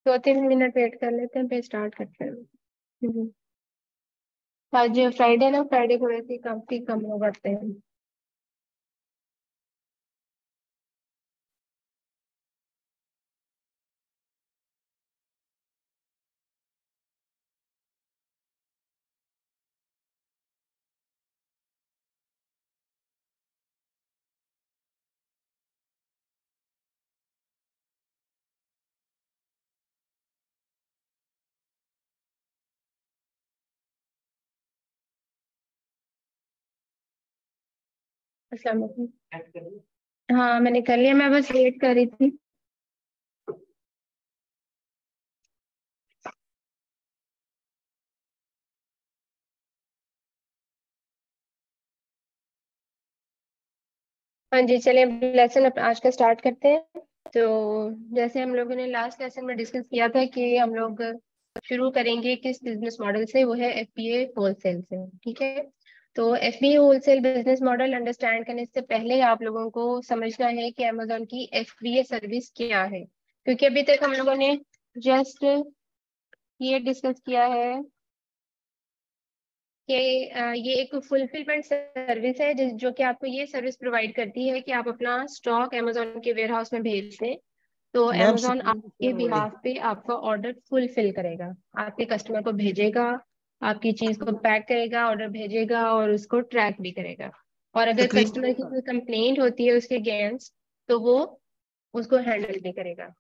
2-3 minute wait कर लेते हैं, फिर स्टार्ट करते हैं। आज फ्राइडे ना, फ्राइडे को वैसे काफी कम लोग आते हैं। अस्सलाम वालेकुम। हाँ मैंने कर लिया, मैं बस वेट कर रही थी। हाँ जी, चलिए लेसन आज का स्टार्ट करते हैं। तो जैसे हम लोगों ने लास्ट लेसन में डिस्कस किया था कि हम लोग शुरू करेंगे किस बिजनेस मॉडल से, वो है एफबीए होलसेल से। ठीक है, तो FBA wholesale business model understand करने से पहले आप लोगों को समझना है कि अमेजोन की एफबीए सर्विस क्या है, क्योंकि अभी तक हम लोगों ने जस्ट ये डिस्कस किया है कि ये एक फुलफिलमेंट सर्विस है जो कि आपको ये सर्विस प्रोवाइड करती है कि आप अपना स्टॉक अमेजोन के वेयर हाउस में भेज दें, तो मैम अमेजोन आपके बिहाफ पे आपका ऑर्डर फुलफिल करेगा, आपके कस्टमर को भेजेगा, आपकी चीज को पैक करेगा, ऑर्डर भेजेगा और उसको ट्रैक भी करेगा। और अगर स्क्रीन कस्टमर की कोई कंप्लेंट होती है उसके अगेंस्ट, तो वो उसको हैंडल भी करेगा।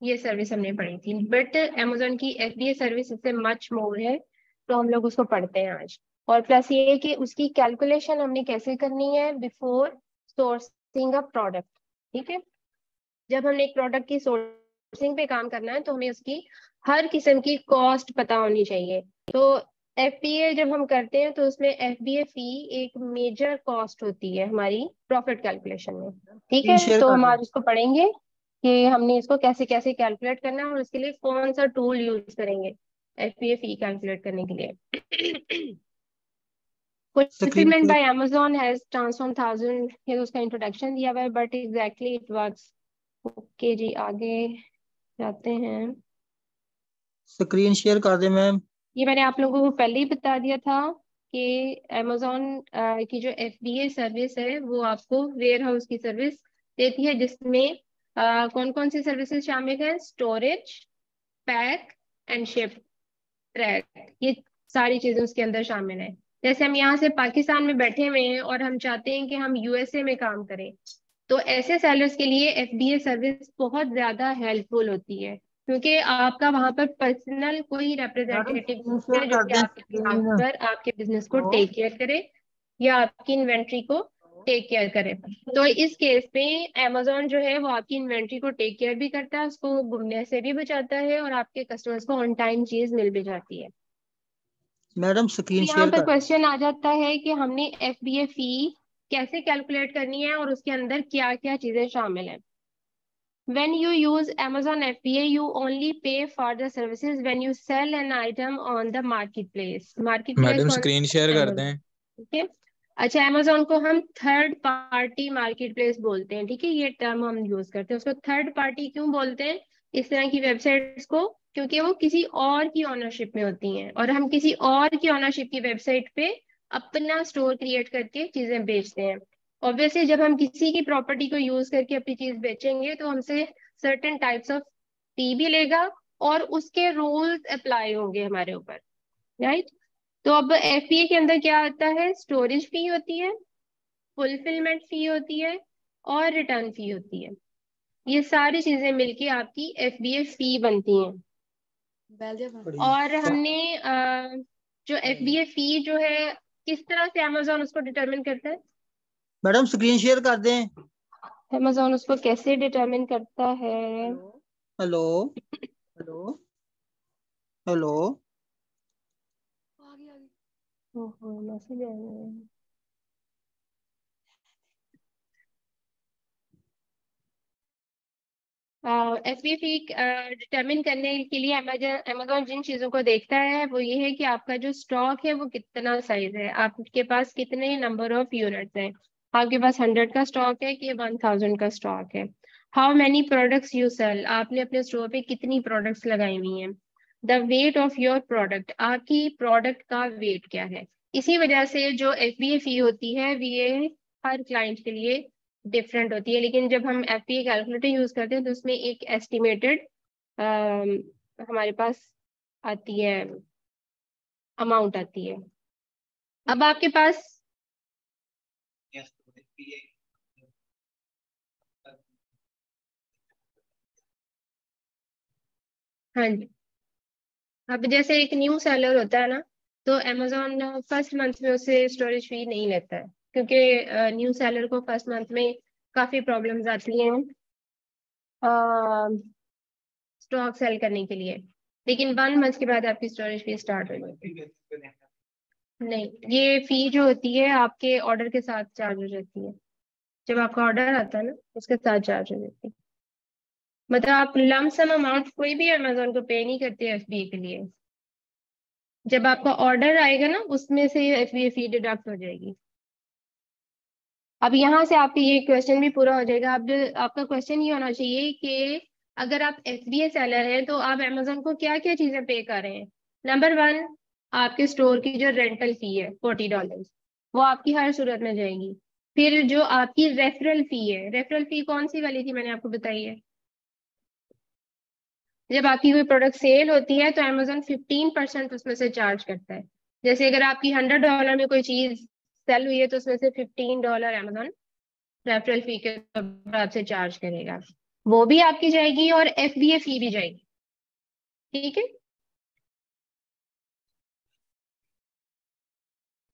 ये सर्विस हमने पढ़ी थी, बट अमेजोन की एफबीए सर्विस इससे मच मोर है, तो हम लोग उसको पढ़ते हैं आज। और प्लस ये है कि उसकी कैलकुलेशन हमने कैसे करनी है बिफोर सोर्सिंग अ प्रोडक्ट। ठीक है, जब हमने एक प्रोडक्ट की सोर्सिंग पे काम करना है तो हमें उसकी हर किस्म की कॉस्ट पता होनी चाहिए। तो एफबीए जब हम करते हैं तो उसमें एफबीए फी एक मेजर कॉस्ट होती है हमारी प्रॉफिट कैलकुलेशन में। ठीक है, शेयर तो कर हम दें। आज इसको पढ़ेंगे कि हमने इसको कैसे कैसे कैलकुलेट करना है और उसके लिए कौन सा टूल यूज करेंगे एफबीए फी कैलकुलेट करने के लिए। Screen Fulfillment share by Amazon has transformed thousand, ये उसका इंट्रोडक्शन दिया हुआ है, but exactly it works. Okay जी, आगे जाते हैं। स्क्रीन शेयर कर दें मैम। ये मैंने आप लोगों को पहले ही बता दिया था कि Amazon की जो एफबीए सर्विस है वो आपको वेयर हाउस की सर्विस देती है, जिसमें कौन कौन सी सर्विसेज शामिल है? Storage, pack and ship, track, ये सारी चीजें उसके अंदर शामिल है। जैसे हम यहाँ से पाकिस्तान में बैठे हुए हैं और हम चाहते हैं कि हम यूएसए में काम करें, तो ऐसे सेलर्स के लिए एफबीए सर्विस बहुत ज्यादा हेल्पफुल होती है, क्योंकि आपका वहां पर पर्सनल कोई मैडम रिप्रेजेंटेटिव स्क्रीन शेयर है जो कर कि दें। आपके बिहाफ स्क्रीन पर आपके बिजनेस को लो। टेक केयर करे या आपकी इन्वेंट्री को टेक केयर करे। तो इस केस में अमेजोन जो है वो आपकी इन्वेंट्री को टेक केयर भी करता है, उसको गुमने से भी बचाता है और आपके कस्टमर्स को ऑन टाइम चीज मिल भी जाती है। मैडम तो स्क्रीन यहाँ शेयर पर कर दें। क्वेश्चन आ जाता है कि हमने एफबीए फी कैसे कैलकुलेट करनी है और उसके अंदर क्या क्या चीजें शामिल हैं। When you use Amazon FBA, you only pay for the services when you sell an item on the marketplace. Marketplace madam कौन स्क्रीन सा शेयर है? कर Amazon। दें। ठीक है, अच्छा Amazon को हम थर्ड पार्टी मार्केटप्लेस बोलते हैं। ठीक है, ये टर्म हम यूज करते हैं। उसको थर्ड पार्टी क्यों बोलते हैं इस तरह की वेबसाइट्स को? क्योंकि वो किसी और की ऑनरशिप में होती हैं और हम किसी और की ऑनरशिप की वेबसाइट पे अपना स्टोर क्रिएट करके चीजें बेचते हैं। ऑब्वियसली जब हम किसी की प्रॉपर्टी को यूज करके अपनी चीज बेचेंगे तो हमसे सर्टेन टाइप्स ऑफ फी भी लेगा और उसके रूल्स अप्लाई होंगे हमारे ऊपर, राइट? तो अब एफबीए के अंदर क्या आता है? स्टोरेज फी होती है, फुलफिलमेंट फी होती है और रिटर्न फी होती है। ये सारी चीजें मिलके आपकी एफबीए फी बनती हैं। और हमने जो एफबीए फी जो है किस तरह से अमेजोन उसको डिटरमिन करता है? मैडम स्क्रीन शेयर कर दें। अमेजोन उसको कैसे डिटरमिन करता है? Hello hello hello. ओहो, मैसेज आ रहा है। एफबीए डिटरमिन करने के लिए अमेजोन जिन चीजों को देखता है वो ये है कि आपका जो स्टॉक है वो कितना साइज है, आपके पास कितने नंबर ऑफ यूनिट्स हैं, आपके पास 100 का स्टॉक है कि 1000 का स्टॉक है। How many products you sell, आपने अपने स्टोर पे कितनी प्रोडक्ट्स लगाई हुई हैं। The weight of your product, आपकी प्रोडक्ट का वेट क्या है। इसी वजह से जो FBA फी होती है ये हर क्लाइंट के लिए डिफरेंट होती है, लेकिन जब हम FBA कैलकुलेटर यूज करते हैं तो उसमें एक एस्टिमेटेड हमारे पास आती है, अमाउंट आती है। अब आपके पास, हाँ जी, अब जैसे एक न्यू सेलर होता है ना, तो अमेजोन फर्स्ट मंथ में उससे स्टोरेज फी नहीं लेता है, क्योंकि न्यू सेलर को फर्स्ट मंथ में काफी प्रॉब्लम्स आती हैं स्टॉक सेल करने के लिए, लेकिन 1 मंथ के बाद आपकी स्टोरेज फी स्टार्ट हो जाती है। नहीं, ये फी जो होती है आपके ऑर्डर के साथ चार्ज हो जाती है, जब आपका ऑर्डर आता है ना उसके साथ चार्ज हो जाती है। मतलब आप लमसम अमाउंट कोई भी अमेजोन को पे नहीं करते FBA के लिए, जब आपका ऑर्डर आएगा ना उसमें से FBA फी डिडक्ट हो जाएगी। अब यहाँ से आपका ये क्वेश्चन भी पूरा हो जाएगा। अब आपका क्वेश्चन ये होना चाहिए कि अगर आप FBA सेलर हैं तो आप अमेजोन को क्या क्या चीजें पे कर रहे हैं। नंबर 1, आपके स्टोर की जो रेंटल फी है $40, वो आपकी हर सूरत में जाएगी। फिर जो आपकी रेफरल फी है, रेफरल फी कौन सी वाली थी मैंने आपको बताई है, जब आपकी कोई प्रोडक्ट सेल होती है तो अमेजोन 15% उसमें से चार्ज करता है। जैसे अगर आपकी $100 में कोई चीज सेल हुई है तो उसमें से $15 अमेजोन रेफरल फी के तौर पर आपसे चार्ज करेगा, वो भी आपकी जाएगी और FBA फी भी जाएगी। ठीक है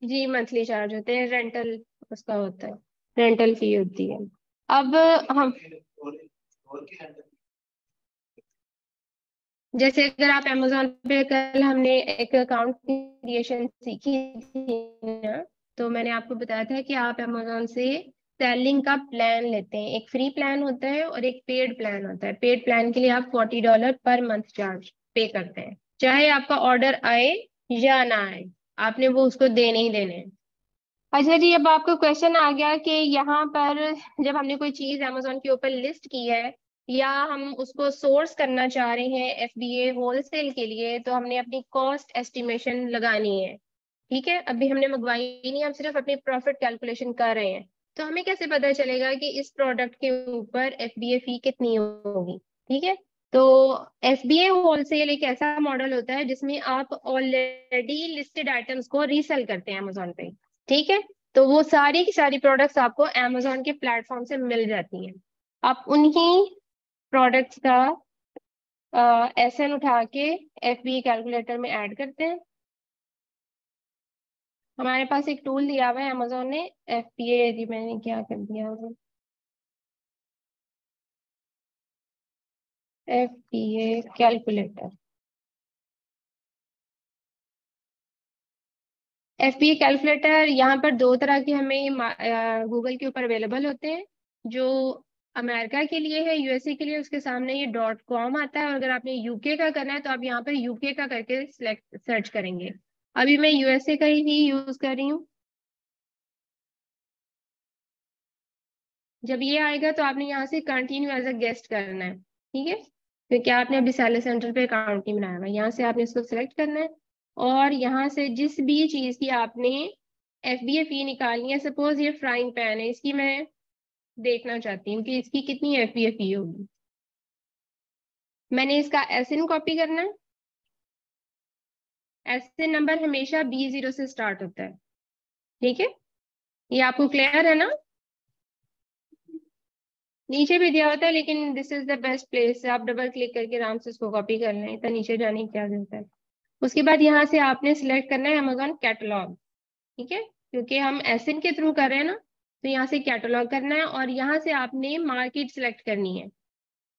जी, मंथली चार्ज होते हैं, रेंटल उसका होता है, रेंटल फी होती है। अब हम जैसे अगर आप अमेजोन पे, कल हमने एक अकाउंट क्रिएशन सीखी थी ना, तो मैंने आपको बताया था कि आप अमेजोन से सेलिंग का प्लान लेते हैं। एक फ्री प्लान होता है और एक पेड प्लान होता है। पेड प्लान के लिए आप $40 पर मंथ चार्ज पे करते हैं, चाहे आपका ऑर्डर आए या ना आए, आपने वो उसको देने ही देने हैं। अच्छा जी, अब आपको क्वेश्चन आ गया कि यहाँ पर जब हमने कोई चीज अमेजोन के ऊपर लिस्ट की है या हम उसको सोर्स करना चाह रहे हैं FBA होलसेल के लिए, तो हमने अपनी कॉस्ट एस्टिमेशन लगानी है। ठीक है, अभी हमने मंगवाई नहीं, हम सिर्फ अपनी प्रॉफिट कैलकुलेशन कर रहे हैं। तो हमें कैसे पता चलेगा कि इस प्रोडक्ट के ऊपर FBA फी कितनी होगी। ठीक है, तो FBA होलसेल एक ऐसा मॉडल होता है जिसमें आप ऑलरेडी लिस्टेड आइटम्स को रीसेल करते हैं अमेजोन पे। ठीक है, तो वो सारी की सारी प्रोडक्ट्स आपको अमेजोन के प्लेटफॉर्म से मिल जाती हैं। आप उन्हीं प्रोडक्ट्स का SN उठा के FBA कैलकुलेटर में ऐड करते हैं। हमारे पास एक टूल दिया हुआ है अमेजोन ने, FBA, जी मैंने क्या कर दिया, FBA कैलकुलेटर। FBA कैलकुलेटर यहाँ पर दो तरह के हमें गूगल के ऊपर अवेलेबल होते हैं। जो अमेरिका के लिए है, USA के लिए, उसके सामने ये .com आता है, और अगर आपने UK का करना है तो आप यहाँ पर UK का करके सिलेक्ट सर्च करेंगे। अभी मैं USA का ही यूज कर रही हूँ। जब ये आएगा तो आपने यहाँ से कंटिन्यू एज अ गेस्ट करना है। ठीक है, क्योंकि आपने अभी सैलरी सेंटर पे अकाउंट नहीं बनाया हुआ, यहाँ से आपने इसको सिलेक्ट करना है और यहाँ से जिस भी चीज की आपने FBA फी निकालनी है, सपोज ये फ्राइंग पैन है, इसकी मैं देखना चाहती हूँ कि इसकी कितनी FBA फी होगी। मैंने इसका SN कॉपी करना है। SN नंबर हमेशा B0 से स्टार्ट होता है। ठीक है, ये आपको क्लियर है ना। नीचे भी दिया होता है, लेकिन this is the best place, आप डबल क्लिक करके आराम से इसको कॉपी कर लें, इतना नीचे जाने की क्या जरूरत है। उसके बाद यहाँ से आपने सिलेक्ट करना है अमेजोन कैटलॉग। ठीक है, क्योंकि हम SN के थ्रू कर रहे हैं ना, तो यहाँ से कैटलॉग करना है और यहाँ से आपने मार्केट सिलेक्ट करनी है।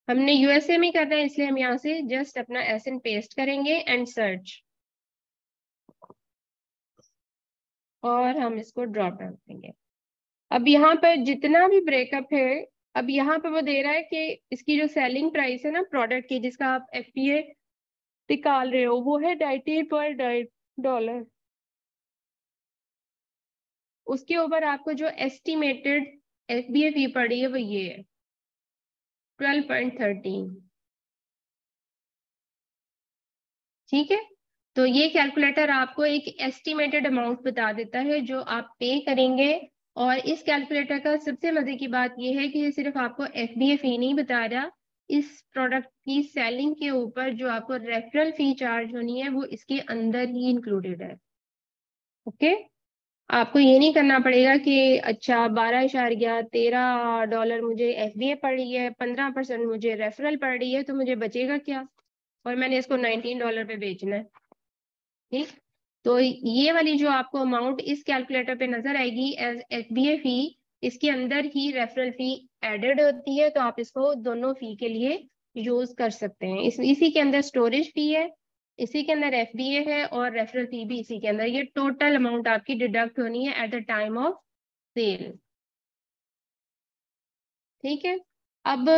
हमने USA में करना है, इसलिए हम यहाँ से जस्ट अपना SN पेस्ट करेंगे एंड सर्च, और हम इसको ड्रॉप डाउन करेंगे। अब यहाँ पर जितना भी ब्रेकअप है, अब यहाँ पर वो दे रहा है कि इसकी जो सेलिंग प्राइस है ना प्रोडक्ट की, जिसका आप FBA निकाल रहे हो, वो है $19.9। उसके ऊपर आपको जो एस्टिमेटेड FBA फी पड़ी है वो ये है। 12.13। ठीक है, तो ये कैलकुलेटर आपको एक एस्टिमेटेड अमाउंट बता देता है जो आप पे करेंगे। और इस कैलकुलेटर का सबसे मजे की बात ये है कि ये सिर्फ आपको FBA फी नहीं बता रहा, इस प्रोडक्ट की सेलिंग के ऊपर जो आपको रेफरल फी चार्ज होनी है वो इसके अंदर ही इंक्लूडेड है। ओके, आपको ये नहीं करना पड़ेगा कि अच्छा 12.13 डॉलर मुझे FBA पड़ रही है, 15% मुझे रेफरल पड़ रही है, तो मुझे बचेगा क्या, और मैंने इसको $19 पे बेचना है। ठीक, तो ये वाली जो आपको अमाउंट इस कैलकुलेटर पे नजर आएगी एज FBA फी, इसके अंदर ही रेफरल फी एडेड होती है, तो आप इसको दोनों फी के लिए यूज कर सकते हैं। इसी के अंदर स्टोरेज फी है, इसी के अंदर FBA है, और रेफरल फी भी इसी के अंदर। ये टोटल अमाउंट आपकी डिडक्ट होनी है at the time of sale. ठीक है, अब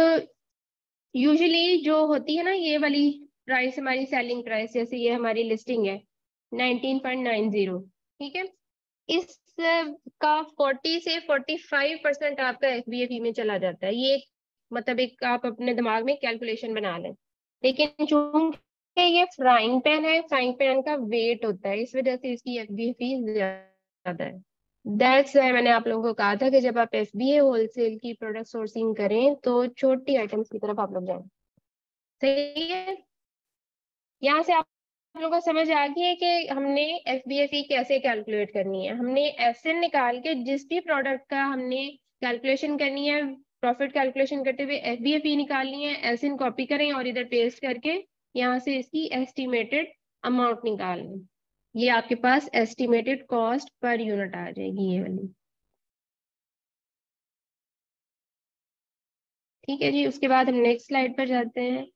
यूजुअली जो होती है ना ये वाली प्राइस, हमारी सेलिंग प्राइस, जैसे ये हमारी लिस्टिंग है 19.90, ठीक है, इस का 40 से 45% आपका FBA फी में चला जाता है। ये मतलब एक आप अपने दिमाग में कैलकुलेशन बना लें। लेकिन चूंकि ये फ्राइंग पैन है, फ्राइंग पैन का वेट होता है, इस वजह से इसकी FBA फी ज्यादा है। दैट्स मैंने आप लोगों को कहा था कि जब आप FBA होलसेल की प्रोडक्ट सोर्सिंग करें तो छोटी आइटम्स की तरफ आप लोग जाएं। सही है, यहाँ से आप लोगों को समझ आ गई है कि हमने FBA फी कैसे कैलकुलेट करनी है। हमने एसएन निकाल के जिस भी प्रोडक्ट का हमने कैलकुलेशन करनी है, प्रॉफिट कैलकुलेशन करते हुए FBA फी निकालनी है, एसएन कॉपी करें और इधर पेस्ट करके यहाँ से इसकी एस्टिमेटेड अमाउंट निकालनी। ये आपके पास एस्टिमेटेड कॉस्ट पर यूनिट आ जाएगी, ये वाली। ठीक है जी, उसके बाद हम नेक्स्ट स्लाइड पर जाते हैं।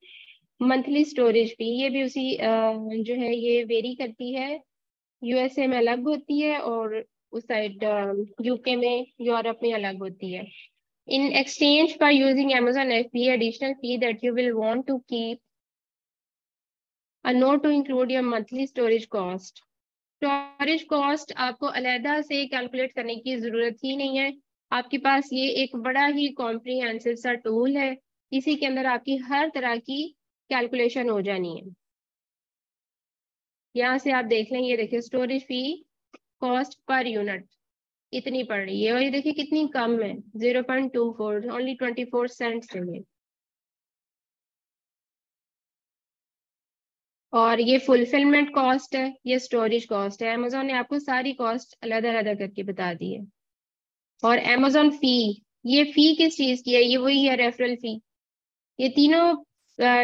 मंथली स्टोरेज फी, ये भी उसी जो है ये वेरी करती है, USA में अलग होती है और उस साइड UK में, यूरोप में अलग होती है। In exchange for using Amazon FBA, additional fee that you will want to keep a note to include your monthly storage cost. Storage cost आपको अलहदा से कैलकुलेट करने की जरूरत ही नहीं है, आपके पास ये एक बड़ा ही कॉम्प्रिहेंसिव सा टूल है, इसी के अंदर आपकी हर तरह की कैलकुलेशन हो जानी है। यहाँ से आप देख लें, ये देखिए स्टोरेज फी कॉस्ट पर यूनिट इतनी पड़ रही है, और ये देखिए कितनी कम है, 0.24, ओनली 24 सेंट्स चाहिए। और ये फुलफिलमेंट कॉस्ट है, ये स्टोरेज कॉस्ट है। अमेजोन ने आपको सारी कॉस्ट अलग अलग करके बता दी है। और अमेजोन फी, ये फी किस चीज की है, ये वही है रेफरल फी। ये तीनों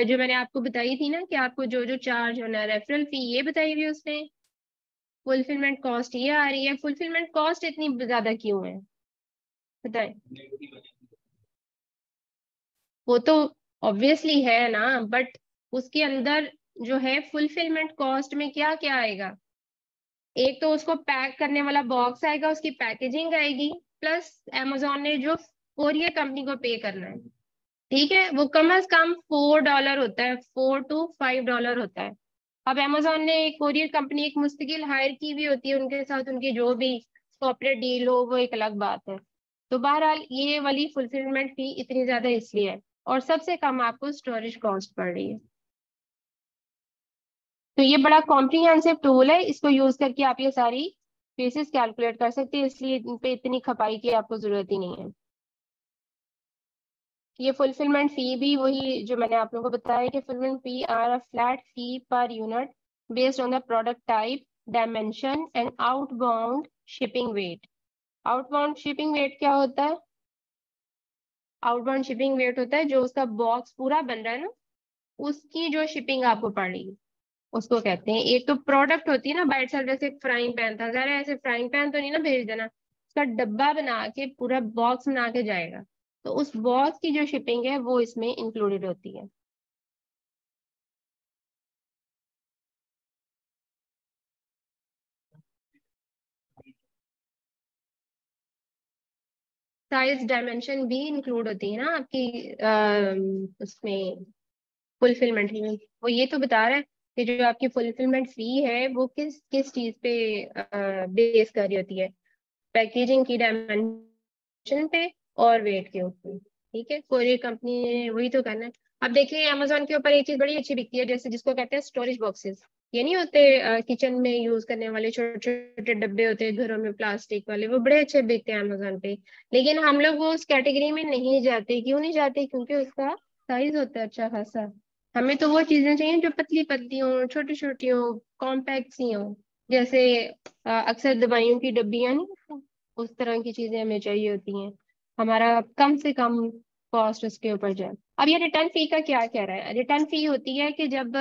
जो मैंने आपको बताई थी ना कि आपको जो जो चार्ज होना है, रेफरल फी ये बताई हुई उसने, फुलफिलमेंट कॉस्ट ये आ रही है। फुलफिलमेंट कॉस्ट इतनी ज्यादा क्यों है बताएं? वो तो ऑब्वियसली है ना, बट उसके अंदर जो है फुलफिलमेंट कॉस्ट में क्या क्या आएगा, एक तो उसको पैक करने वाला बॉक्स आएगा, उसकी पैकेजिंग आएगी, प्लस अमेजोन ने जो कोरियर कंपनी को पे करना है, ठीक है, वो कम से कम $4 होता है, $4 to $5 होता है। अब अमेजोन ने एक कोरियर कंपनी एक मुस्तकिल हायर की भी होती है, उनके साथ उनकी जो भी कॉर्पोरेट डील हो वो एक अलग बात है। तो बहरहाल ये वाली फुलफिलमेंट फी इतनी ज्यादा इसलिए है, और सबसे कम आपको स्टोरेज कॉस्ट पड़ रही है। तो ये बड़ा कॉम्प्रिहेंसिव टूल है, इसको यूज करके आप ये सारी फीसेस कैलकुलेट कर सकते हैं, इसलिए इन पे इतनी खपाई की आपको जरूरत ही नहीं है। ये फुलफिलमेंट फी भी वही जो मैंने आप लोगों को बताया कि fulfilment fee are a flat fee per unit based on the product type, dimension and outbound shipping weight. Outbound shipping weight क्या होता है? आउटबाउंड शिपिंग वेट होता है जो उसका बॉक्स पूरा बन रहा है ना, उसकी जो शिपिंग आपको पड़ेगी उसको कहते हैं। एक तो प्रोडक्ट होती है ना बाइट सेल्फ, जैसे फ्राइंग पैन था, जरा ऐसे फ्राइंग पैन तो नहीं ना भेज देना, उसका डब्बा बना के पूरा बॉक्स बना के जाएगा, तो उस बॉक्स की जो शिपिंग है वो इसमें इंक्लूडेड होती है। साइज डायमेंशन भी इंक्लूड होती है ना आपकी उसमें फुलफिलमेंट में। वो ये तो बता रहा है कि जो आपकी फुलफिलमेंट फी है वो किस किस चीज पे बेस कर रही होती है, पैकेजिंग की डायमेंशन पे और वेट के ऊपर। ठीक है, कोरियर कंपनी ने वही तो करना है। अब देखिए अमेजोन के ऊपर एक चीज बड़ी अच्छी बिकती है, जैसे जिसको कहते हैं स्टोरेज बॉक्सेस। ये नहीं होते किचन में यूज करने वाले छोटे छोटे डब्बे होते हैं घरों में प्लास्टिक वाले, वो बड़े अच्छे बिकते हैं अमेजोन पे। लेकिन हम लोग वो उस कैटेगरी में नहीं जाते। क्यों नहीं जाते? क्योंकि उसका साइज होता है अच्छा खासा। हमें तो वो चीजें चाहिए जो पतली पतली हो, छोटी छोटी हो, कॉम्पैक्ट सी हो। जैसे अक्सर दवाइयों की डब्बियां नहीं होती, उस तरह की चीजें हमें चाहिए होती हैं। हमारा कम से कम कॉस्ट उसके ऊपर जाए। अब ये रिटर्न फी का क्या कह रहा है? रिटर्न फी होती है कि जब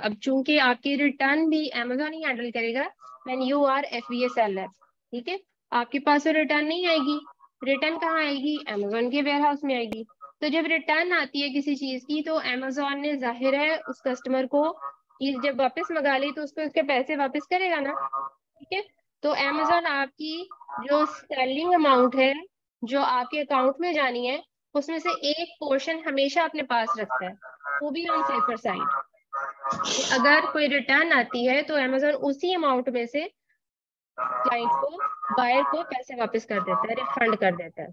अब चूंकि आपकी रिटर्न भी अमेजोन ही हैंडल करेगा when you are FBA seller. ठीक है, आपके पास तो रिटर्न नहीं आएगी। रिटर्न कहाँ आएगी? अमेजोन के वेयर हाउस में आएगी। तो जब रिटर्न आती है किसी चीज की, तो अमेजोन ने जाहिर है उस कस्टमर को चीज जब वापस मंगा ली तो उसको उसके पैसे वापस करेगा ना। ठीक है, तो अमेजोन आपकी जो सेलिंग अमाउंट है जो आपके अकाउंट में जानी है, उसमें से एक पोर्शन हमेशा अपने पास रखता है, वो भी ऑन सेफर साइड। कि अगर कोई रिटर्न आती है तो अमेजोन उसी अमाउंट में से क्लाइंट को, बायर को पैसे वापस कर देता है, रिफंड कर देता है।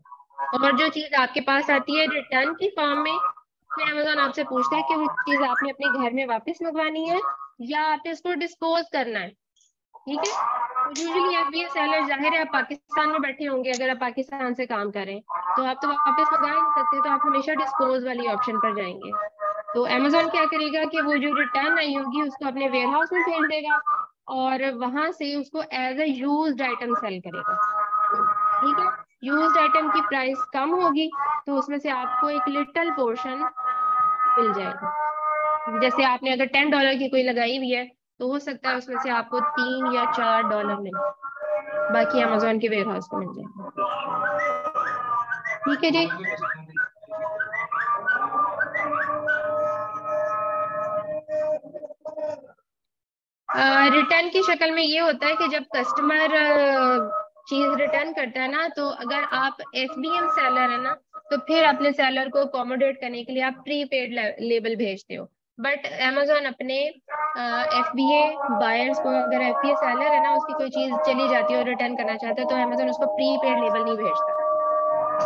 और जो चीज आपके पास आती है रिटर्न की फॉर्म में, उसमें अमेजोन आपसे पूछता है कि वो चीज आपने अपने घर में वापस मंगवानी है या आपने उसको डिस्पोज करना है। ठीक है, तो यूजुअली एफबीए सेलर, जाहिर है आप पाकिस्तान में बैठे होंगे, अगर आप पाकिस्तान से काम कर रहे हैं तो आप तो वापस मंगा ही नहीं सकते, तो आप हमेशा डिस्पोज वाली ऑप्शन पर जाएंगे। तो अमेजोन क्या करेगा कि वो जो रिटर्न आई होगी उसको अपने वेयर हाउस में भेज देगा और वहां से उसको as a used item sale करेगा। ठीक है, यूज्ड आइटम की प्राइस कम होगी तो उसमें से आपको एक लिटिल पोर्शन मिल जाएगा। जैसे आपने अगर $10 की कोई लगाई हुई है तो हो सकता है उसमें से आपको $3 या $4 मिले, बाकी अमेजोन के वेयर हाउस में मिल जाएगा। ठीक है जी। रिटर्न की शक्ल में ये होता है कि जब कस्टमर चीज रिटर्न करता है ना, तो अगर आप एफबीएम सेलर है ना, तो फिर अपने सेलर को अकोमोडेट करने के लिए आप प्रीपेड लेबल भेजते हो। बट अमेजोन अपने एफबीए बायर्स को, अगर एफबीए सेलर है ना उसकी कोई चीज चली जाती है और रिटर्न करना चाहता है, तो अमेजोन उसको प्रीपेड लेबल नहीं भेजता,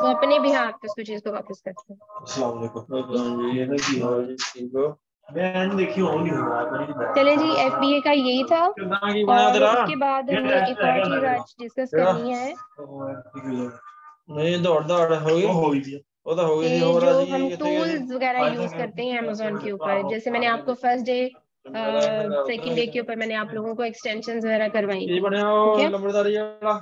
वो अपने बिहाफ पे उसको चीज को वापस करता है। अस्सलाम वालेकुम। ये ना कि और इनको मैं देखी होंगी चले जी, एफबीए का यही था। की बना और तेरा उसके बाद ये हमने टेस्ट एक और हैगा चीज लगेगा आज डिस्कस केड़ा करनी है नहीं दौड़ दौड़ हो गई थी वो तो हो गई थी कि और जो आज हम ये कितने गए थे टूल्स वगैरह यूज करते हैं अमेजोन के ऊपर, जैसे मैंने आपको फर्स्ट डे सेकंड डे के ऊपर मैंने आप लोगों को एक्सटेंशंस वगैरह करवाई ये थी। बने ठीक है, लंबड़दारी वाला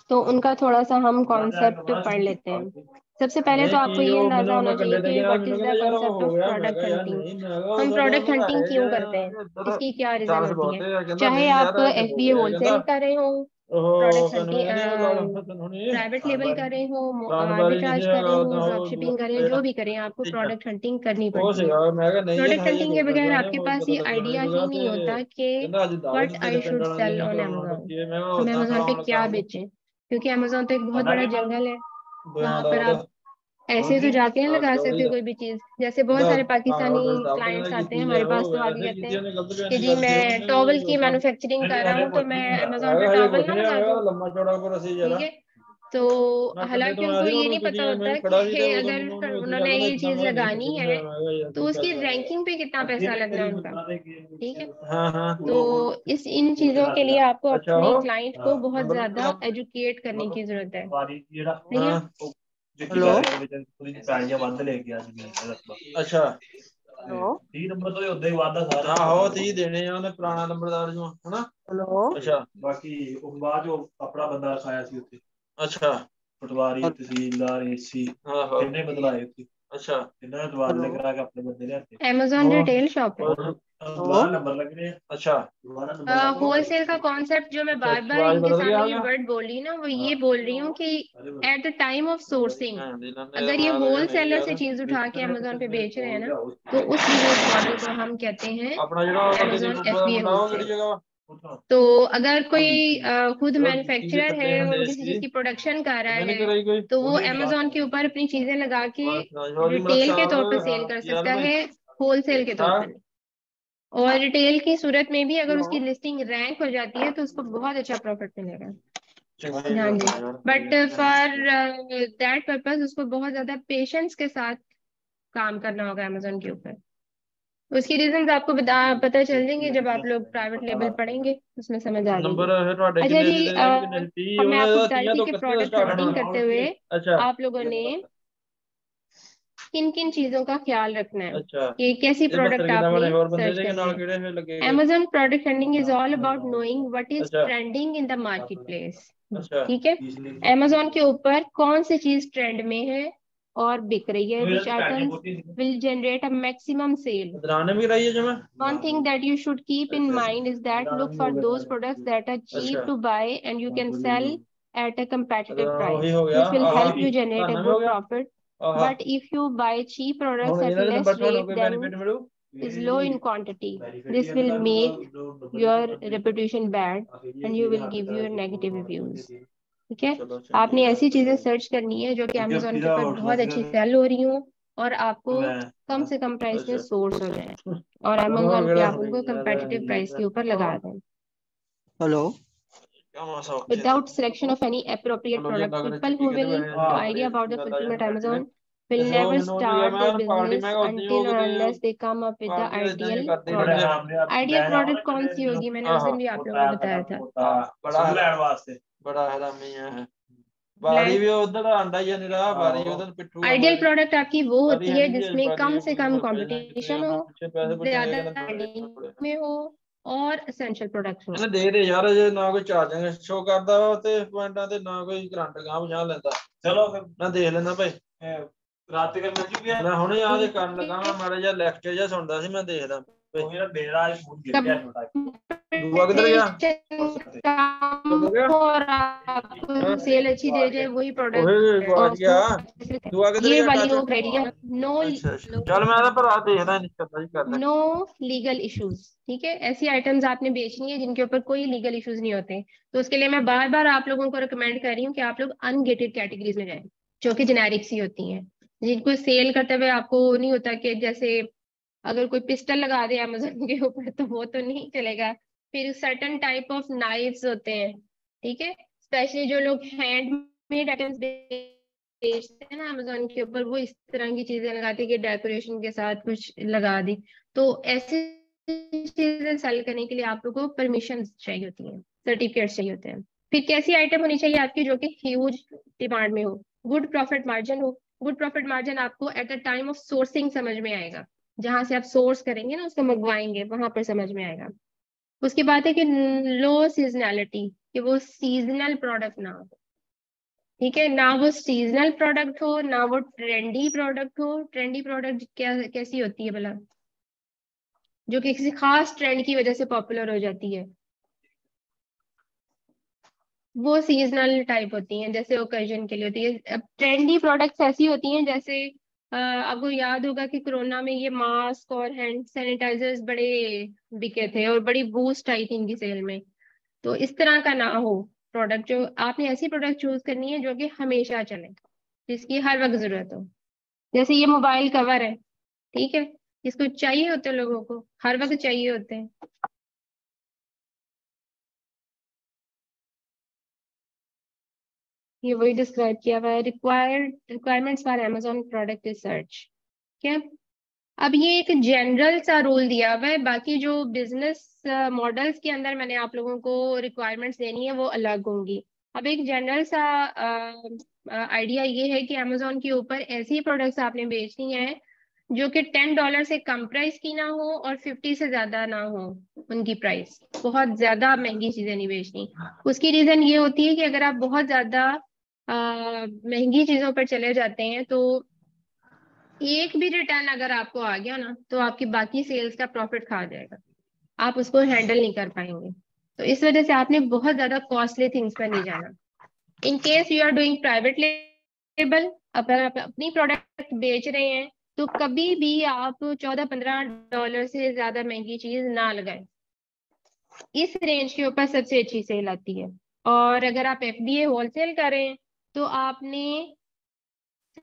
तो उनका थोड़ा सा हम कॉन्सेप्ट पढ़ लेते हैं। सबसे पहले तो नहीं आपको कि ये वो अंदाजा मैंने होना मैं चाहिए कंडे ते कि गया व्हाट मैंने इज द कहता यार वो कॉन्सेप्ट हो ऑफ गया मैं प्रोडक्ट कहा यार हंटिंग। नहीं मैं कहा हम उधर तो प्रोडक्ट हंटिंग क्यों करते हैं? पैसे इसकी क्या रीजन चांस होती बहुत है? है कहता चाहे नहीं आप यार ये हो एफबीए गया कहता होलसेल कर रहे हो, ओहो प्रोडक्ट कहने हंटिंग लगा नहीं होने प्राइवेट लेबल कर रहे हो, प्राणबारी नहीं आर्बिट्राज कर रहे हो, ड्रॉप शिपिंग कर रहे हो, जो भी करें आपको तीजा प्रोडक्ट हंटिंग करनी ਉਹ पड़ती है। ਸੀਗਾ मैं कहा नहीं है प्रोडक्ट था ये हंटिंग दो के कर बगैर जाने आपके वो पास पता ये लगना आइडिया नहीं ही लगा नहीं ते होता कि कहना अज दावत व्हाट तेरे आई पिंड शुड वाला सेल नहीं ऑन फलाना अमेजोन। रखी है मैं कहा हम उदा अमेजोन पे सलाम क्या अलैकुम बेचें? क्योंकि अमेजोन तो एक बहुत पता बड़ा की गल जंगल है। दोया वहां दा पर ਉਹਦਾ आप ऐसे तो ਉਹਦੀ जाके नहीं लगा ਦੌੜੀ सकते ਦਾ कोई भी चीज। जैसे बहुत ਇਹਦਾ सारे पाकिस्तानी ਆਰਡਰ दावत क्लाइंट्स ਕਹਿੰਦਾ आते हैं ਕੀਤੀ है हमारे पास, ਉਹ तो आगे ਵੈਸੇ कहते ਕੀਤੀ हैं ਉਹਨੇ ਗਲਤ ਬਿਆਨ कि ਨਹੀਂ जी ਕਰਦੀ मैं ਉਹਨੇ टॉवल की ਉਦਾਂ मैन्युफैक्चरिंग कर ਨਹੀਂ रहा ਹਲੇ हूँ, तो ਕੁਝ मैं ਨਹੀਂ ਹੁੰਦਾ अमेजोन ਮੈਂ पे ਕਿਹਾ ਹਜੇ टॉवल ਕੁਝ ना ਨਹੀਂ मंगा ਹੈਗਾ दूं। ਲੰਮਾ ਚੌੜਾ ਪਰ ਅਸੀਂ ठीक ਜਰਾ है, तो ਮੈਂ ਕੱਲੇ हालांकि ਤੋਂ आया उनको थी ये ਉਹਨੂੰ नहीं पता किसी होता मैं कि खड़ा भी थे उਦੋਂ अगर ਮੈਨੂੰ ਉਹਨੇ ਉੱਥੇ ਜਾ उन्होंने ਕੇ ये इतना चीज मैं नहीं लगानी सकती है मैं कहा यार तो तू उसकी पैसा रैंकिंग पे कितना पैसा लगना है उनका। ठीक है, हाँ हाँ तो इस इन चीजों के लिए आपको अच्छा अपने हो क्लाइंट को बहुत नंबर ज्यादा एजुकेट करने की जरूरत है। ठीक है, हाँ हेलो अच्छा हेलो 30 नंबर तो उदा ही वादा सारा आहो 30 देने ਆ ਉਹਨੇ ਪੁਰਾਣਾ ਨੰਬਰਦਾਰ ਜੋ ਹਨਾ हेलो ਅੱਛਾ ਬਾਕੀ ਉਸ ਬਾਅਦ ਜੋ ਆਪਣਾ ਬੰਦਾ ਰਖਾਇਆ ਸੀ ਉੱਥੇ ਅੱਛਾ ਪਟਵਾਰੀ ਤਹਿਸੀਲਦਾਰ ਏਸੀ ਕਿੰਨੇ ਬਦਲਾਏ ਉੱਥੇ ਅੱਛਾ ਕਿੰਨਾ ਤਬਾਦਲੇ हेलो ਕਰਾ ਕੇ ਆਪਣੇ ਬੰਦੇ ਲਿਆਤੇ अमेजोन ਉਹ रिटेल शॉप है। हेलो ਦੁਬਾਰਾ नंबर लगने अच्छा दोबारा नंबर लग गए होलसेल का कॉन्सेप्ट जो मैं अच्छा बार बार आवाज इनके बदल गया सामने आ ये गया वर्ड बोल रही हूँ ना, वो हाँ ये बोल रही हूँ कि अरे eight the time of sourcing, हाँ दिलन अगर ये मैं तो नहीं होलसेलर यार से चीज उठा के बेचने अमेजोन पे कितने बेच रहे हैं बोल ना, गया तो उसको उस बिजनेस मॉडल को हम कहते हैं अपना ਜਿਹੜਾ अमेजोन दिलीप एफबीए मुंडा वो होलसेल। किहड़ी जगह वा तो अगर कोई खुद ਜਿਹੜਾ ਕੀ ਦੇ मैन्युफैक्चरर है थल्ले और ਹੁੰਦੇ वो किसी ਸੀ चीज की प्रोडक्शन कर रहा ਉਹਨੇ ਨਹੀਂ है, ਕਰਾਈ ਕੋਈ तो वो ਉਹੀ अमेजोन के ऊपर अपनी चीजें लगा के और राजवाड़ी मलक रिटेल के तौर पर सेल साहब कर यार सकता भाई है, होलसेल के तौर हाँ पर नहीं। और रिटेल की सूरत में भी अगर हेलो उसकी लिस्टिंग रैंक हो जाती है तो उसको बहुत अच्छा प्रॉफिट मिलेगा। हाँ जी, बट फॉर दैट पर्पज उसको बहुत ज्यादा पेशेंस के साथ काम करना होगा अमेजोन के ऊपर। उसकी रीजंस आपको पता चल जाएंगे जब आप लोग प्राइवेट लेबल पढ़ेंगे, उसमें समझ आ जाएगी। अच्छा जी, अब मैं आपको बताती थी कि प्रोडक्ट सेटिंग करते हुए आप लोगों ने किन किन चीजों का ख्याल रखना है कि कैसी प्रोडक्ट आपने सर्च करनी है। Amazon product funding is all about knowing what is trending in the market place. ठीक है, Amazon के ऊपर कौन सी चीज ट्रेंड में है और बिक रही है, which items will generate a maximum sale. One thing that you should keep in mind is that look for those products that are cheap to buy and you can sell at a competitive price. This will help you generate a good profit. But if you buy cheap products at less rate than is low in quantity, this will make your reputation bad and you will give your negative reviews. ठीक है, आपने ऐसी चीजें search करनी है जो कि Amazon के ऊपर बहुत अच्छी सेल हो रही हो और आपको कम से कम प्राइस में सोर्स हो जाए और Amazon पे आप उनको competitive प्राइस के ऊपर लगा दें। Hello. Without selection of any appropriate product, people who will have idea about the fulfillment Amazon will never start their business until or unless they come up with the ideal product. Ideal product कौन सी होगी, मैंने उस दिन भी आप लोगों को बताया था। आइडियल प्रोडक्ट आपकी वो होती है जिसमें कम से कम कंपटीशन हो, ज्यादा में हो और एसेंशियल प्रोडक्ट हो। दे दे यार, जे ना कोई चार्जिंग शो करदा वा ते पॉइंटां ते ना कोई करंट गां बजा लेंदा। चलो फिर मैं देख लेना भाई, रात तक मिल जूगी। मैं हुणे याद करन लगा, मैं माड़ा जिहा लेक्चर जिहा सुनदा सी, मैं देखदा ਉਹ ਜਿਹੜਾ ਮੇਰਾ ਫੋਨ ਗਿਰ ਗਿਆ ਛੋਟਾ दूआ किधर गया और आपको सेल अच्छी दे जाए वही प्रोडक्ट ये वाली हो क्राइटेरिया। नो चल मैं तो भरा देखदा नहीं करदा जी करदा। नो लीगल इश्यूज, ठीक है, ऐसी आइटम्स आपने बेचनी है जिनके ऊपर कोई लीगल इश्यूज नहीं होते। तो उसके लिए मैं बार बार आप लोगों को रिकमेंड कर रही हूँ कि आप लोग अनगेटेड कैटेगरीज में जाएं जो कि जेनेरिक सी होती हैं, जिनको सेल करते हुए आपको नहीं होता कि जैसे अगर कोई पिस्टल लगा दे Amazon के ऊपर तो वो तो नहीं चलेगा। फिर सर्टन टाइप ऑफ नाइफ्स होते हैं, ठीक है, स्पेशली जो लोग हैंडमेड आइटम्स बेचते हैं ना Amazon के ऊपर, वो इस तरह की चीजें लगाते हैं कि डेकोरेशन के साथ कुछ लगा दी। तो ऐसी चीजें सेल करने के लिए आप लोगों को परमिशन चाहिए होती हैं, सर्टिफिकेट चाहिए होते हैं। फिर कैसी आइटम होनी चाहिए आपकी जो कि ह्यूज डिमांड में हो, गुड प्रॉफिट मार्जिन हो। गुड प्रॉफिट मार्जिन आपको eight the time of sourcing समझ में आएगा, जहां से आप सोर्स करेंगे ना उसको मंगवाएंगे वहां पर समझ में आएगा। उसकी बात है कि लो सीजनैलिटी, कि वो सीजनल प्रोडक्ट ना हो, ठीक है, ना वो सीजनल प्रोडक्ट हो ना वो ट्रेंडी प्रोडक्ट हो। ट्रेंडी प्रोडक्ट कैसी होती है भला, जो कि किसी खास ट्रेंड की वजह से पॉपुलर हो जाती है, वो सीजनल टाइप होती हैं, जैसे ओकेजन के लिए होती है। अब ट्रेंडी प्रोडक्ट्स ऐसी होती हैं जैसे आपको याद होगा कि कोरोना में ये मास्क और हैंड सैनिटाइजर्स बड़े बिके थे और बड़ी बूस्ट आई थी इनकी सेल में। तो इस तरह का ना हो प्रोडक्ट, जो आपने ऐसी प्रोडक्ट चूज करनी है जो कि हमेशा चले, जिसकी हर वक्त जरूरत हो। जैसे ये मोबाइल कवर है, ठीक है, इसको चाहिए होते हैं, लोगों को हर वक्त चाहिए होते हैं। ये वही डिस्क्राइब किया हुआ है, requirements for Amazon product research. क्या, अब ये एक जनरल सा रूल दिया हुआ है, बाकी जो बिजनेस मॉडल्स के अंदर मैंने आप लोगों को रिक्वायरमेंट्स देनी है वो अलग होंगी। अब एक जनरल सा आइडिया ये है कि Amazon के ऊपर ऐसी प्रोडक्ट्स आपने बेचनी है जो कि $10 से कम प्राइस की ना हो और 50 से ज्यादा ना हो उनकी प्राइस। बहुत ज्यादा महंगी चीजें नहीं बेचनी। उसकी रीजन ये होती है कि अगर आप बहुत ज्यादा महंगी चीजों पर चले जाते हैं तो एक भी रिटर्न अगर आपको आ गया ना तो आपकी बाकी सेल्स का प्रॉफिट खा जाएगा, आप उसको हैंडल नहीं कर पाएंगे। तो इस वजह से आपने बहुत ज्यादा कॉस्टली थिंग्स पर नहीं जाना। In case you are doing private label, अगर आप अपनी प्रोडक्ट बेच रहे हैं तो कभी भी आप $14-15 से ज्यादा महंगी चीज ना लगाएं। इस रेंज के ऊपर सबसे अच्छी सेल आती है। और अगर आप FBA होलसेल करें तो आपने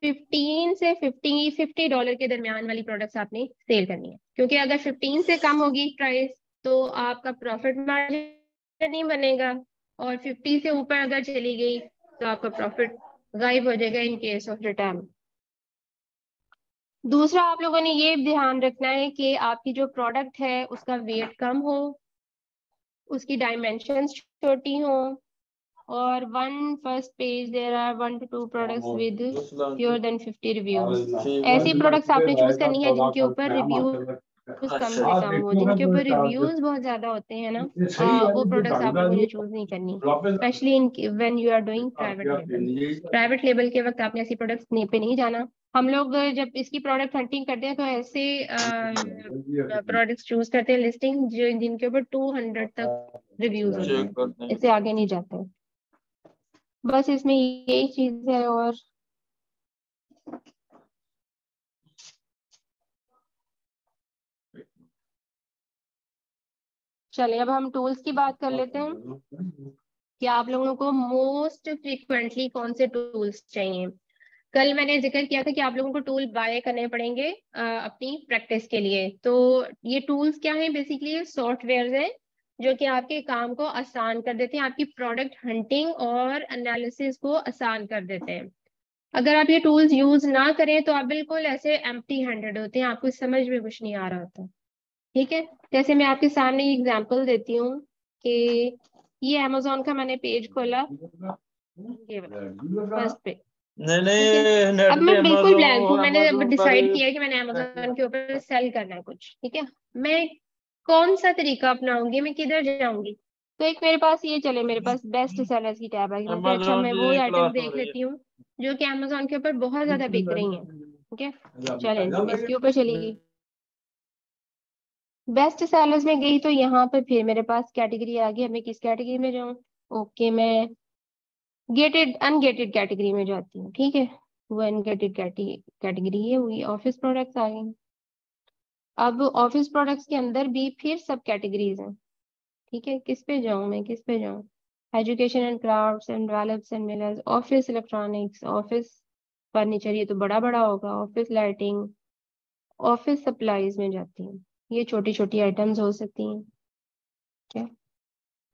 15 से $50 के दरमियान वाली प्रोडक्ट्स आपने सेल करनी है, क्योंकि अगर 15 से कम होगी प्राइस तो आपका प्रॉफिट मार्जिन नहीं बनेगा और 50 से ऊपर अगर चली गई तो आपका प्रॉफिट गायब हो जाएगा इन केस ऑफ रिटर्न। दूसरा आप लोगों ने ये ध्यान रखना है कि आपकी जो प्रोडक्ट है उसका वेट कम हो, उसकी डायमेंशंस छोटी हो, और on first page there are 1 to 2 products with fewer than 50 reviews. ऐसी प्रोडक्ट्स आपने चूज करनी है जिनके ऊपर रिव्यूज कम से कम हो, जिनके ऊपर रिव्यूज बहुत ज्यादा होते हैं ना, वो प्रोडक्ट्स आप लोगों ने चूज नहीं करनी, specially in when you are doing private label. Private label के वक्त आपने ऐसी प्रोडक्ट्स पे नहीं जाना। हम लोग जब इसकी प्रोडक्ट हंटिंग करते हैं तो ऐसे प्रोडक्ट्स चूज करते हैं लिस्टिंग जो जिनके ऊपर 200 तक रिव्यूज होते हैं, इससे आगे नहीं जाते। बस इसमें यही चीज है। और चलिए अब हम टूल्स की बात कर लेते हैं कि आप लोगों को मोस्ट फ्रीक्वेंटली कौन से टूल्स चाहिए। कल मैंने जिक्र किया था कि आप लोगों को टूल बाय करने पड़ेंगे अपनी प्रैक्टिस के लिए। तो ये टूल्स क्या हैं? बेसिकली सॉफ्टवेयर हैं जो कि आपके काम को आसान कर देते हैं, आपकी प्रोडक्ट हंटिंग और एनालिसिस को आसान कर देते हैं। अगर आप ये टूल्स यूज ना करें तो आप बिल्कुल ऐसे एम्प्टी हैंडेड होते हैं, आपको समझ में कुछ नहीं आ रहा होता। ठीक है, जैसे मैं आपके सामने एग्जांपल देती हूँ कि ये अमेजोन का मैंने पेज खोला, ये फर्स्ट पे। नहीं ठीक है, नहीं, अब मैं बिल्कुल ब्लैंक हूँ, मैंने अब Amazon डिसाइड पर किया है कि मैंने अमेजोन के ऊपर सेल करना है कुछ। ठीक है, मैं कौन सा तरीका अपनाऊंगी, मैं किधर जाऊंगी? तो एक मेरे पास ये चले, मेरे पास बेस्ट सेलर्स की टैब है। मैं अच्छा, Amazon मैं वो की आइटम क्लास हो देख रही है। लेती हूँ जो कि अमेजोन के ऊपर बहुत ज्यादा बिक रही हैं। ठीक है, चलें इसके ऊपर चली गई, बेस्ट सेलर्स में गई तो यहाँ पर फिर मेरे पास कैटेगरी आ गई। अब मैं किस कैटेगरी में जाऊँ? ओके, मैं गेटेड अनगेटेड कैटेगरी में जाती हूँ। ठीक है, वो अनगेटेड कैटेगरी है, वही ऑफिस प्रोडक्ट्स आ गई। अब ऑफिस प्रोडक्ट्स के अंदर भी फिर सब कैटेगरीज हैं। ठीक है, किस पे जाऊँ मैं, किस पे जाऊँ? Education and crafts and develops and millers, office electronics, office furniture, ये तो बड़ा बड़ा होगा, ऑफिस लाइटिंग, ऑफिस सप्लाईज में जाती हूँ। ये छोटी छोटी आइटम्स हो सकती हैं। क्या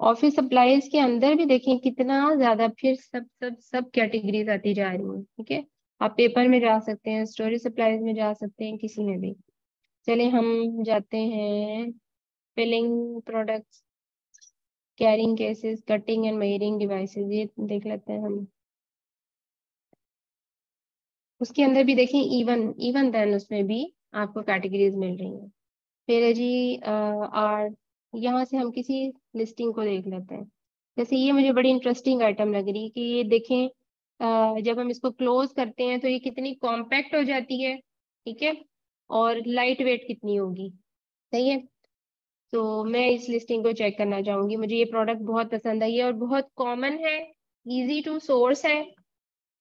ऑफिस सप्लाईज के अंदर भी देखें कितना ज्यादा फिर सब सब सब कैटेगरीज आती जा रही हैं। ठीक है, आप पेपर में जा सकते हैं, स्टोरेज सप्लाईज में जा सकते हैं, किसी में भी। चलिए हम जाते हैं filling products, carrying cases, cutting and measuring devices, ये देख लेते हैं हम। उसके अंदर भी देखें इवन इवन देन उसमें भी आपको कैटेगरीज मिल रही हैं। फिर है जी आर्ट, यहाँ से हम किसी लिस्टिंग को देख लेते हैं। जैसे ये मुझे बड़ी इंटरेस्टिंग आइटम लग रही है कि ये देखें जब हम इसको क्लोज करते हैं तो ये कितनी कॉम्पैक्ट हो जाती है। ठीक है, और लाइट वेट कितनी होगी। सही है, तो मैं इस लिस्टिंग को चेक करना चाहूंगी। मुझे ये प्रोडक्ट बहुत पसंद आई है और बहुत कॉमन है, इजी टू सोर्स है।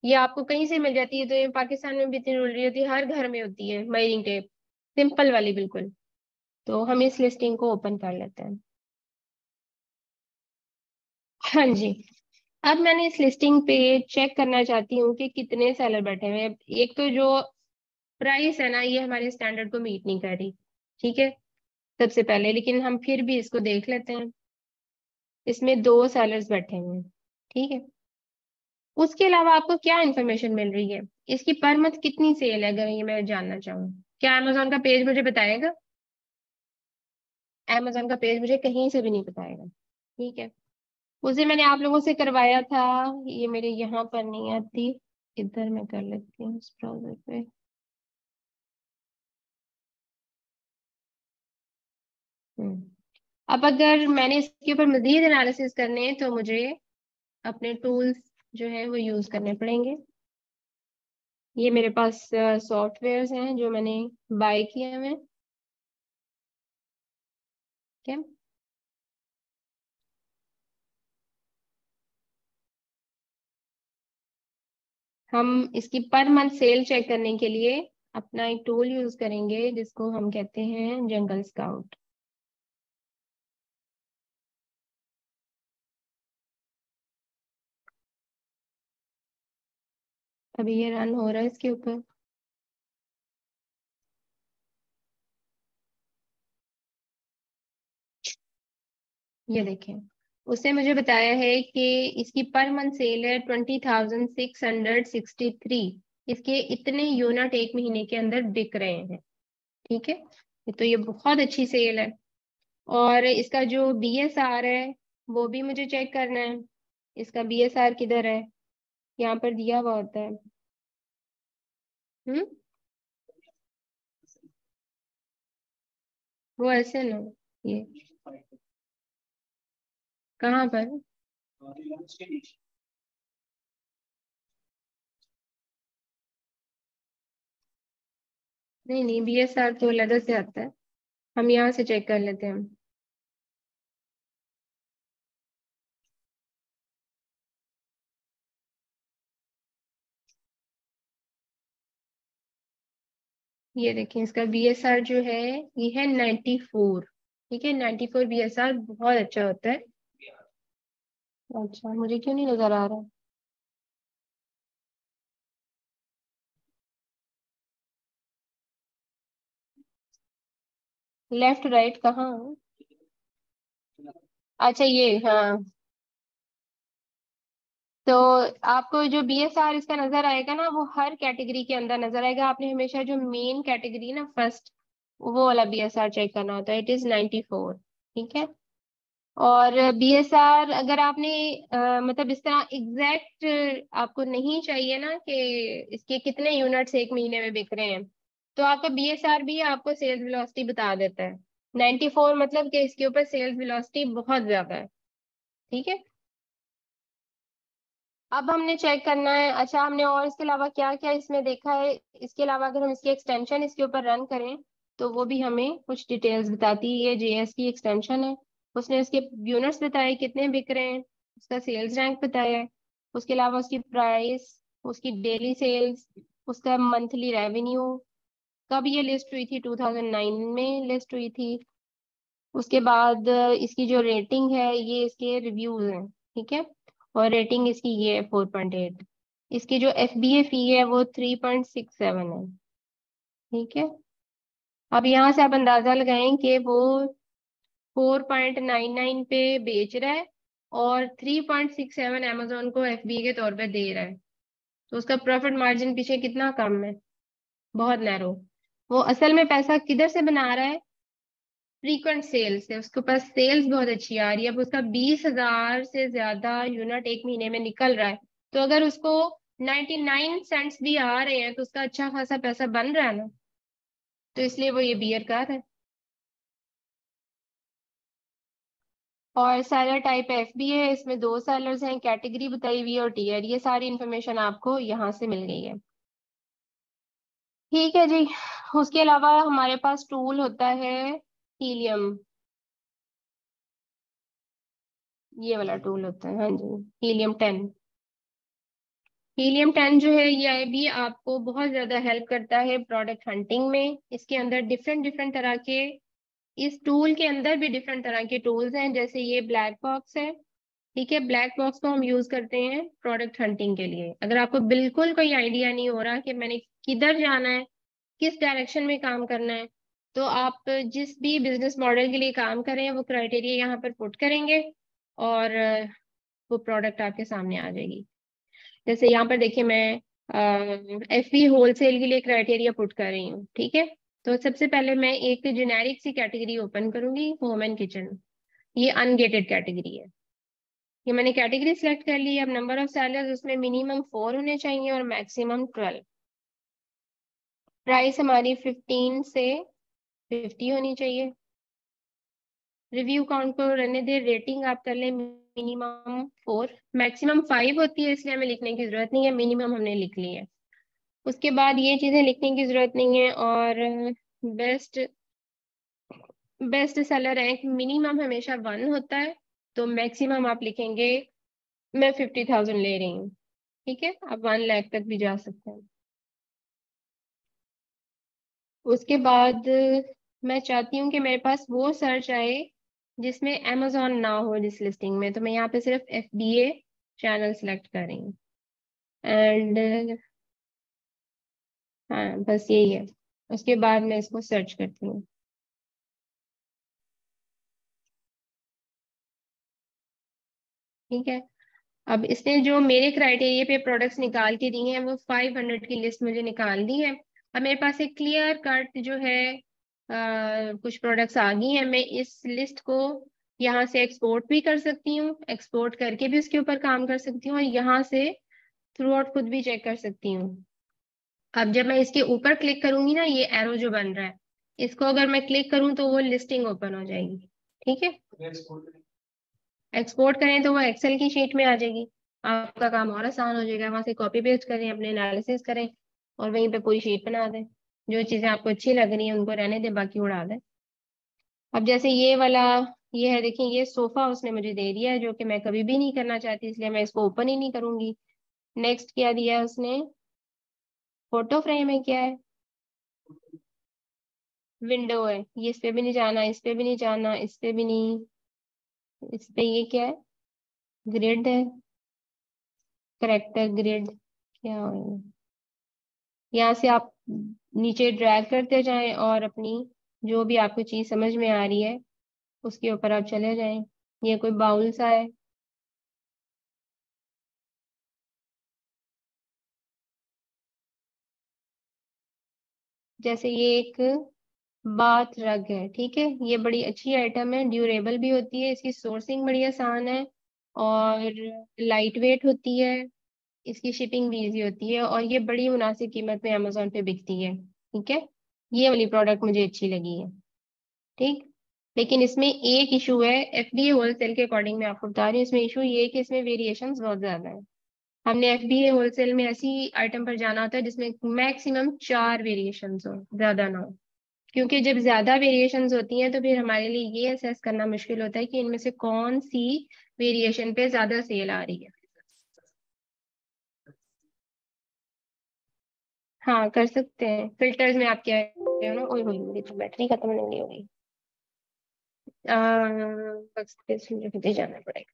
ये आपको कहीं से मिल जाती है, तो ये पाकिस्तान में भी इतनी मिल रही होती है, हर घर में होती है माइरिंग टेप, सिंपल वाली बिल्कुल। तो हम इस लिस्टिंग को ओपन कर लेते हैं। हाँ जी, अब मैंने इस लिस्टिंग पे चेक करना चाहती हूँ कि कितने सेलर बैठे हुए हैं। एक तो जो प्राइस है ना, ये हमारे स्टैंडर्ड को मीट नहीं कर रही। ठीक है, सबसे पहले, लेकिन हम फिर भी इसको देख लेते हैं। इसमें 2 सेलर्स बैठे हुए हैं। ठीक है, उसके अलावा आपको क्या इन्फॉर्मेशन मिल रही है, इसकी पर मंथ कितनी सेल है, अगर ये मैं जानना चाहूँ, क्या अमेजोन का पेज मुझे बताएगा? अमेजोन का पेज मुझे कहीं से भी नहीं बताएगा। ठीक है, उसे मैंने आप लोगों से करवाया था, ये मेरे यहाँ पर नहीं आती, इधर मैं कर लेती हूँ इस ब्राउजर पे। अब अगर मैंने इसके ऊपर मजीद एनालिसिस करने हैं तो मुझे अपने टूल्स जो है वो यूज करने पड़ेंगे। ये मेरे पास सॉफ्टवेयर्स हैं जो मैंने बाय किए हुए हैं। क्या हम इसकी पर मंथ सेल चेक करने के लिए अपना एक टूल यूज करेंगे जिसको हम कहते हैं जंगल स्काउट। अभी ये रन हो रहा है इसके ऊपर। ये देखें, उसने मुझे बताया है कि इसकी पर मंथ सेल है 20,663। इसके इतने यूनिट एक महीने के अंदर बिक रहे हैं। ठीक है, तो ये बहुत अच्छी सेल है। और इसका जो BSR है वो भी मुझे चेक करना है। इसका BSR किधर है? यहाँ पर दिया हुआ होता है। वो ऐसे ना, ये कहाँ पर? नहीं नहीं, BSR तो अलग से आता है, हम यहाँ से चेक कर लेते हैं। ये देखें, इसका BSR जो है ये है 94। ठीक है, 94 BSR बहुत अच्छा होता है। अच्छा, मुझे क्यों नहीं नजर आ रहा? लेफ्ट राइट कहाँ? अच्छा, ये हाँ। तो आपको जो BSR इसका नजर आएगा ना, वो हर कैटेगरी के अंदर नजर आएगा। आपने हमेशा जो मेन कैटेगरी ना, फर्स्ट, वो वाला BSR चेक करना होता है। It is 94। ठीक है। और BSR अगर आपने मतलब इस तरह एग्जैक्ट आपको नहीं चाहिए ना कि इसके कितने यूनिट्स एक महीने में बिक रहे हैं, तो आपका BSR भी आपको सेल्स वेलोसिटी बता देता है। 94 मतलब कि इसके ऊपर सेल्स वेलोसिटी बहुत ज्यादा है। ठीक है। अब हमने चेक करना है। अच्छा, हमने और इसके अलावा क्या क्या इसमें देखा है? इसके अलावा अगर हम इसकी एक्सटेंशन इसके ऊपर रन करें तो वो भी हमें कुछ डिटेल्स बताती है। ये JS की एक्सटेंशन है। उसने उसके यूनिट्स बताए कितने बिक रहे हैं, उसका सेल्स रैंक बताया है, उसके अलावा उसकी प्राइस, उसकी डेली सेल्स, उसका मंथली रेवेन्यू, कब ये लिस्ट हुई थी, 2009 में लिस्ट हुई थी। उसके बाद इसकी जो रेटिंग है, ये इसके रिव्यूज हैं। ठीक है। और रेटिंग इसकी ये है 4.8। इसकी जो FBA फी है वो 3.67 है। ठीक है। अब यहाँ से आप अंदाजा लगाएं कि वो 4.99 पे बेच रहा है और 3.67 Amazon को FBA के तौर पे दे रहा है। तो उसका प्रॉफिट मार्जिन पीछे कितना कम है, बहुत नैरो। वो असल में पैसा किधर से बना रहा है? फ्रीक्वेंट सेल्स है। उसके पास सेल्स बहुत अच्छी आ रही है। अब उसका 20,000 से ज्यादा यूनिट एक महीने में निकल रहा है। तो अगर उसको 99 सेंट्स भी आ रहे हैं तो उसका अच्छा खासा पैसा बन रहा है ना। तो इसलिए वो ये बियर कर रहा है। और सेलर टाइप FBA है, इसमें 2 सेलर्स हैं, कैटेगरी बताई हुई है और टीयर। ये सारी इंफॉर्मेशन आपको यहाँ से मिल गई है। ठीक है जी। उसके अलावा हमारे पास टूल होता है हीलियम। ये वाला टूल होता है, हाँ जी, हीलियम 10। हीलियम 10 जो है ये भी आपको बहुत ज्यादा हेल्प करता है प्रोडक्ट हंटिंग में। इसके अंदर डिफरेंट डिफरेंट तरह के, इस टूल के अंदर भी डिफरेंट तरह के टूल्स हैं। जैसे ये ब्लैक बॉक्स है। ठीक है, ब्लैक बॉक्स को हम यूज करते हैं प्रोडक्ट हंटिंग के लिए। अगर आपको बिल्कुल कोई आइडिया नहीं हो रहा कि मैंने किधर जाना है, किस डायरेक्शन में काम करना है, तो आप जिस भी बिजनेस मॉडल के लिए काम करें वो क्राइटेरिया यहाँ पर पुट करेंगे और वो प्रोडक्ट आपके सामने आ जाएगी। जैसे यहाँ पर देखिए, मैं FB होलसेल के लिए क्राइटेरिया पुट कर रही हूँ। ठीक है। तो सबसे पहले मैं एक जेनेरिक सी कैटेगरी ओपन करूंगी, होम एंड किचन। ये अनगेटेड कैटेगरी है। ये मैंने कैटेगरी सिलेक्ट कर ली। अब नंबर ऑफ सेलर्स उसमें मिनिमम 4 होने चाहिए और मैक्सिमम 12। प्राइस हमारी 15 से 50 होनी चाहिए। रिव्यू काउंट को रहने दे। रेटिंग आप कर लें मिनिमम 4, मैक्सिमम 5 होती है, इसलिए हमें लिखने की जरूरत नहीं है, मिनिमम हमने लिख ली है। उसके बाद ये चीजें लिखने की जरूरत नहीं है। और best best seller rank minimum हमेशा 1 होता है, तो मैक्सिमम आप लिखेंगे मैं 50,000 ले रही हूँ। ठीक है, आप 1 लाख तक भी जा सकते हैं। उसके बाद मैं चाहती हूँ कि मेरे पास वो सर्च आए जिसमें Amazon ना हो जिस लिस्टिंग में, तो मैं यहाँ पे सिर्फ FBA चैनल सेलेक्ट कर रही हूँ। एंड हाँ, बस यही है। उसके बाद मैं इसको सर्च करती हूँ। ठीक है। अब इसने जो मेरे क्राइटेरिया पे प्रोडक्ट्स निकाल के दी हैं वो 500 की लिस्ट मुझे निकाल दी है। अब मेरे पास एक क्लियर कट जो है कुछ प्रोडक्ट्स आ गई हैं। मैं इस लिस्ट को यहाँ से एक्सपोर्ट भी कर सकती हूँ, एक्सपोर्ट करके भी उसके ऊपर काम कर सकती हूँ, और यहाँ से थ्रू आउट खुद भी चेक कर सकती हूँ। अब जब मैं इसके ऊपर क्लिक करूंगी ना, ये एरो जो बन रहा है, इसको अगर मैं क्लिक करूं तो वो लिस्टिंग ओपन हो जाएगी। ठीक है, एक्सपोर्ट करें तो वो एक्सेल की शीट में आ जाएगी, आपका काम और आसान हो जाएगा। वहां से कॉपी पेस्ट करें, अपने एनालिसिस करें और वहीं पे पूरी शीट बना दें। जो चीजें आपको अच्छी लग रही हैं उनको रहने दें, बाकी उड़ा दें। अब जैसे ये वाला ये है, देखिए ये सोफा उसने मुझे दे दिया है जो कि मैं कभी भी नहीं करना चाहती, इसलिए मैं इसको ओपन ही नहीं करूंगी। नेक्स्ट क्या दिया है उसने, फोटो फ्रेम है, क्या है, विंडो है, ये इस पे भी नहीं जाना, इस पे भी नहीं जाना, इस पे भी नहीं, इस पे ये क्या है, ग्रिड है, करेक्टर ग्रिड, क्या है। यहाँ से आप नीचे ड्रैग करते जाएं और अपनी जो भी आपको चीज समझ में आ रही है उसके ऊपर आप चले जाएं। ये कोई बाउल सा है, जैसे ये एक बाथ रग है। ठीक है, ये बड़ी अच्छी आइटम है, ड्यूरेबल भी होती है, इसकी सोर्सिंग बड़ी आसान है और लाइट वेट होती है, इसकी शिपिंग भी इजी होती है और ये बड़ी मुनासिब कीमत में अमेजोन पे बिकती है। ठीक है, ये वाली प्रोडक्ट मुझे अच्छी लगी है। ठीक, लेकिन इसमें एक इशू है, एफबीए होलसेल के अकॉर्डिंग मैं आपको बता रही हूँ, इसमें इशू ये है कि इसमें वेरिएशंस बहुत ज्यादा है। हमने एफबीए होलसेल में ऐसी आइटम पर जाना होता है जिसमें मैक्सिमम 4 वेरिएशंस हो, ज्यादा ना हो। क्योंकि जब ज्यादा वेरिएशंस होती हैं तो फिर हमारे लिए ये असेस करना मुश्किल होता है कि इनमें से कौन सी वेरिएशन पे ज्यादा सेल आ रही है। हाँ कर सकते हैं, फिल्टर्स में आप कह रहे हो ना। ओए होए मेरी तो बैटरी खत्म नहीं हो गई, मुझे जाना पड़ेगा।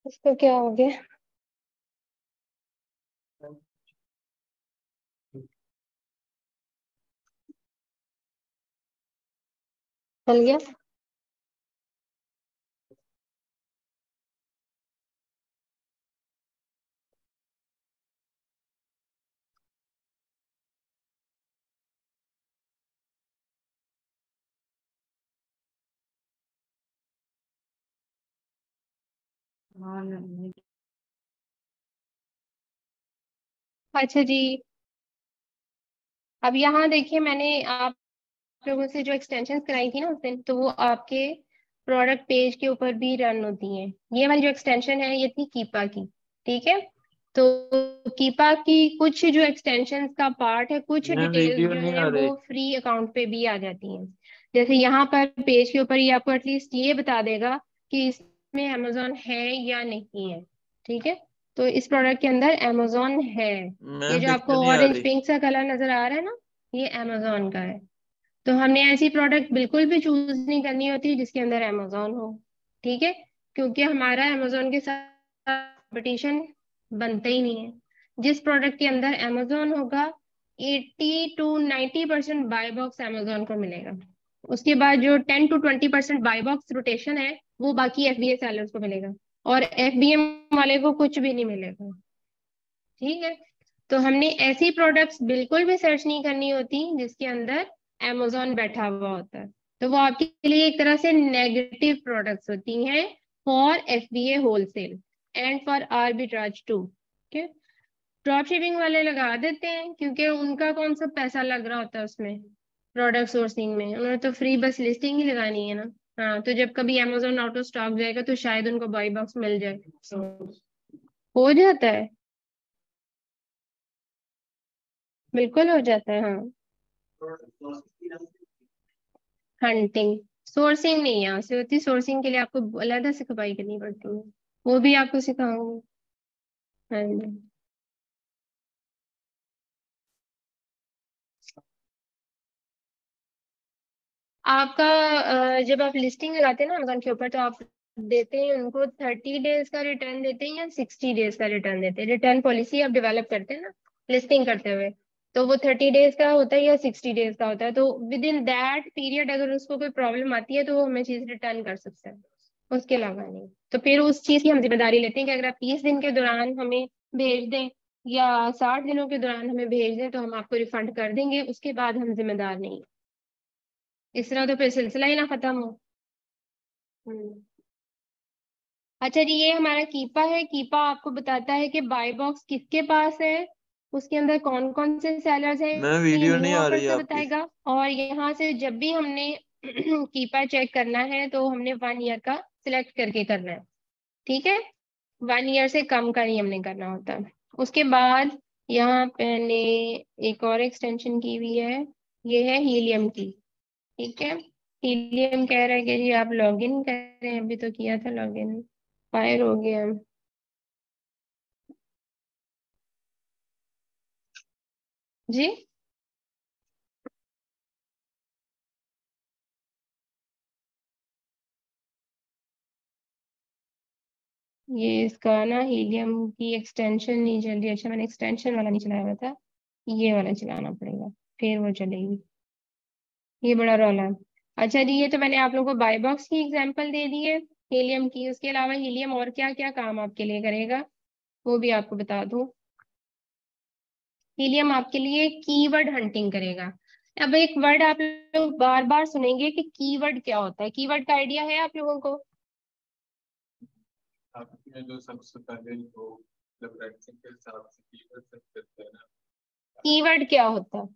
इसको क्या हो गया, चल गया। अच्छा जी, अब यहाँ देखिए मैंने आप लोगों से जो एक्सटेंशन कराई थी ना उस दिन, तो वो आपके प्रोडक्ट पेज के ऊपर भी रन होती हैं। ये वाली जो एक्सटेंशन है ये थी कीपा की। ठीक है, तो कीपा की कुछ जो एक्सटेंशन का पार्ट है, कुछ डिटेल्स वीडियो जो नहीं है आ रही। वो फ्री अकाउंट पे भी आ जाती हैं। जैसे यहाँ पर पेज के ऊपर ये आपको एटलीस्ट ये बता देगा कि इसमें अमेजोन है या नहीं है। ठीक है, तो इस प्रोडक्ट के अंदर अमेजोन है। ये जो वीडियो आपको नहीं आ ऑरेंज रही। पिंक सा कलर नजर आ रहा है ना, ये अमेजोन का है। तो हमने ऐसी प्रोडक्ट बिल्कुल भी चूज नहीं करनी होती जिसके अंदर अमेजोन हो। ठीक है, क्योंकि हमारा अमेजोन के साथ कंपटीशन बनता ही नहीं है। जिस प्रोडक्ट के अंदर अमेजोन होगा 80 to 90% बाय बॉक्स अमेजोन को मिलेगा। उसके बाद जो 10 to 20% बाय बॉक्स रोटेशन है वो बाकी एफबीए सेलर्स को मिलेगा, और एफबीएम वाले को कुछ भी नहीं मिलेगा। ठीक है, तो हमने ऐसी प्रोडक्ट्स बिल्कुल भी सर्च नहीं करनी होती जिसके अंदर अमेजोन बैठा हुआ होता है। तो वो आपके लिए एक तरह से नेगेटिव प्रोडक्ट्स होती हैं for FBA wholesale and for arbitrage too. Okay, drop shipping वाले लगा देते हैं क्योंकि उनका कौन सा पैसा लग रहा होता है उसमें, प्रोडक्ट सोर्सिंग में। उन्होंने तो फ्री बस लिस्टिंग ही लगानी है ना। हाँ, तो जब कभी अमेजोन आउट ऑफ स्टॉक जाएगा तो शायद उनको बाई बॉक्स मिल जाए, हो जाता है, बिल्कुल हो जाता है। हाँ, हंटिंग, सोर्सिंग नहीं यहाँ से होती। सोर्सिंग के लिए आपको अलग से खपाई करनी पड़ती है, वो भी आपको सिखाऊंगी। हाँ जी। आपका जब आप लिस्टिंग लगाते हैं ना अमेजोन के ऊपर, तो आप देते हैं उनको 30 डेज का रिटर्न देते हैं या 60 डेज का रिटर्न देते हैं? रिटर्न पॉलिसी आप डेवलप करते हैं ना लिस्टिंग करते हुए, तो वो 30 डेज का होता है या 60 डेज का होता है? तो विद इन दैट पीरियड अगर उसको कोई प्रॉब्लम आती है तो वो हमें चीज रिटर्न कर सकते हैं, उसके अलावा नहीं। तो फिर उस चीज की हम जिम्मेदारी लेते हैं कि अगर आप 30 दिन के दौरान हमें भेज दें या 60 दिनों के दौरान हमें भेज दें तो हम आपको रिफंड कर देंगे, उसके बाद हम जिम्मेदार नहीं। इस तरह तो फिर सिलसिला ही ना खत्म हो। हम्म। अच्छा जी, ये हमारा कीपा है। कीपा आपको बताता है कि बाय बॉक्स किसके पास है, उसके अंदर कौन कौन से सेलर्स हैं। मैं ये वीडियो न्यू नहीं आ ऑफर रही से आपकी। बताएगा। और यहाँ से जब भी हमने कीपा चेक करना है तो हमने 1 ईयर का सिलेक्ट करके करना है, ठीक है। 1 ईयर से कम का नहीं हमने करना होता। उसके बाद यहाँ मैंने एक और एक्सटेंशन की हुई है, ये है हीलियम की, ठीक है। हीलियम कह रहा है कि जी आप लॉगिन करें, अभी तो किया था लॉगिन, फायर हो गया जी। ये इसका ना हीलियम की एक्सटेंशन नहीं चल रही। अच्छा, मैंने एक्सटेंशन वाला नहीं चलाया हुआ था, ये वाला चलाना पड़ेगा फिर वो चलेगी। ये बड़ा रौला है। अच्छा जी, ये तो मैंने आप लोगों को बाय बॉक्स की एग्जांपल दे दी है हीलियम की। उसके अलावा हीलियम और क्या क्या काम आपके लिए करेगा वो भी आपको बता दूं। हीलियम आपके लिए कीवर्ड हंटिंग करेगा। अब एक वर्ड आप लोग बार बार सुनेंगे कि कीवर्ड क्या होता है। कीवर्ड का आइडिया है आप लोगों को? आपने जो सबसे पहले जो जब रैंकिंग के हिसाब से कीवर्ड सेट करते हैं ना, कीवर्ड क्या होता है?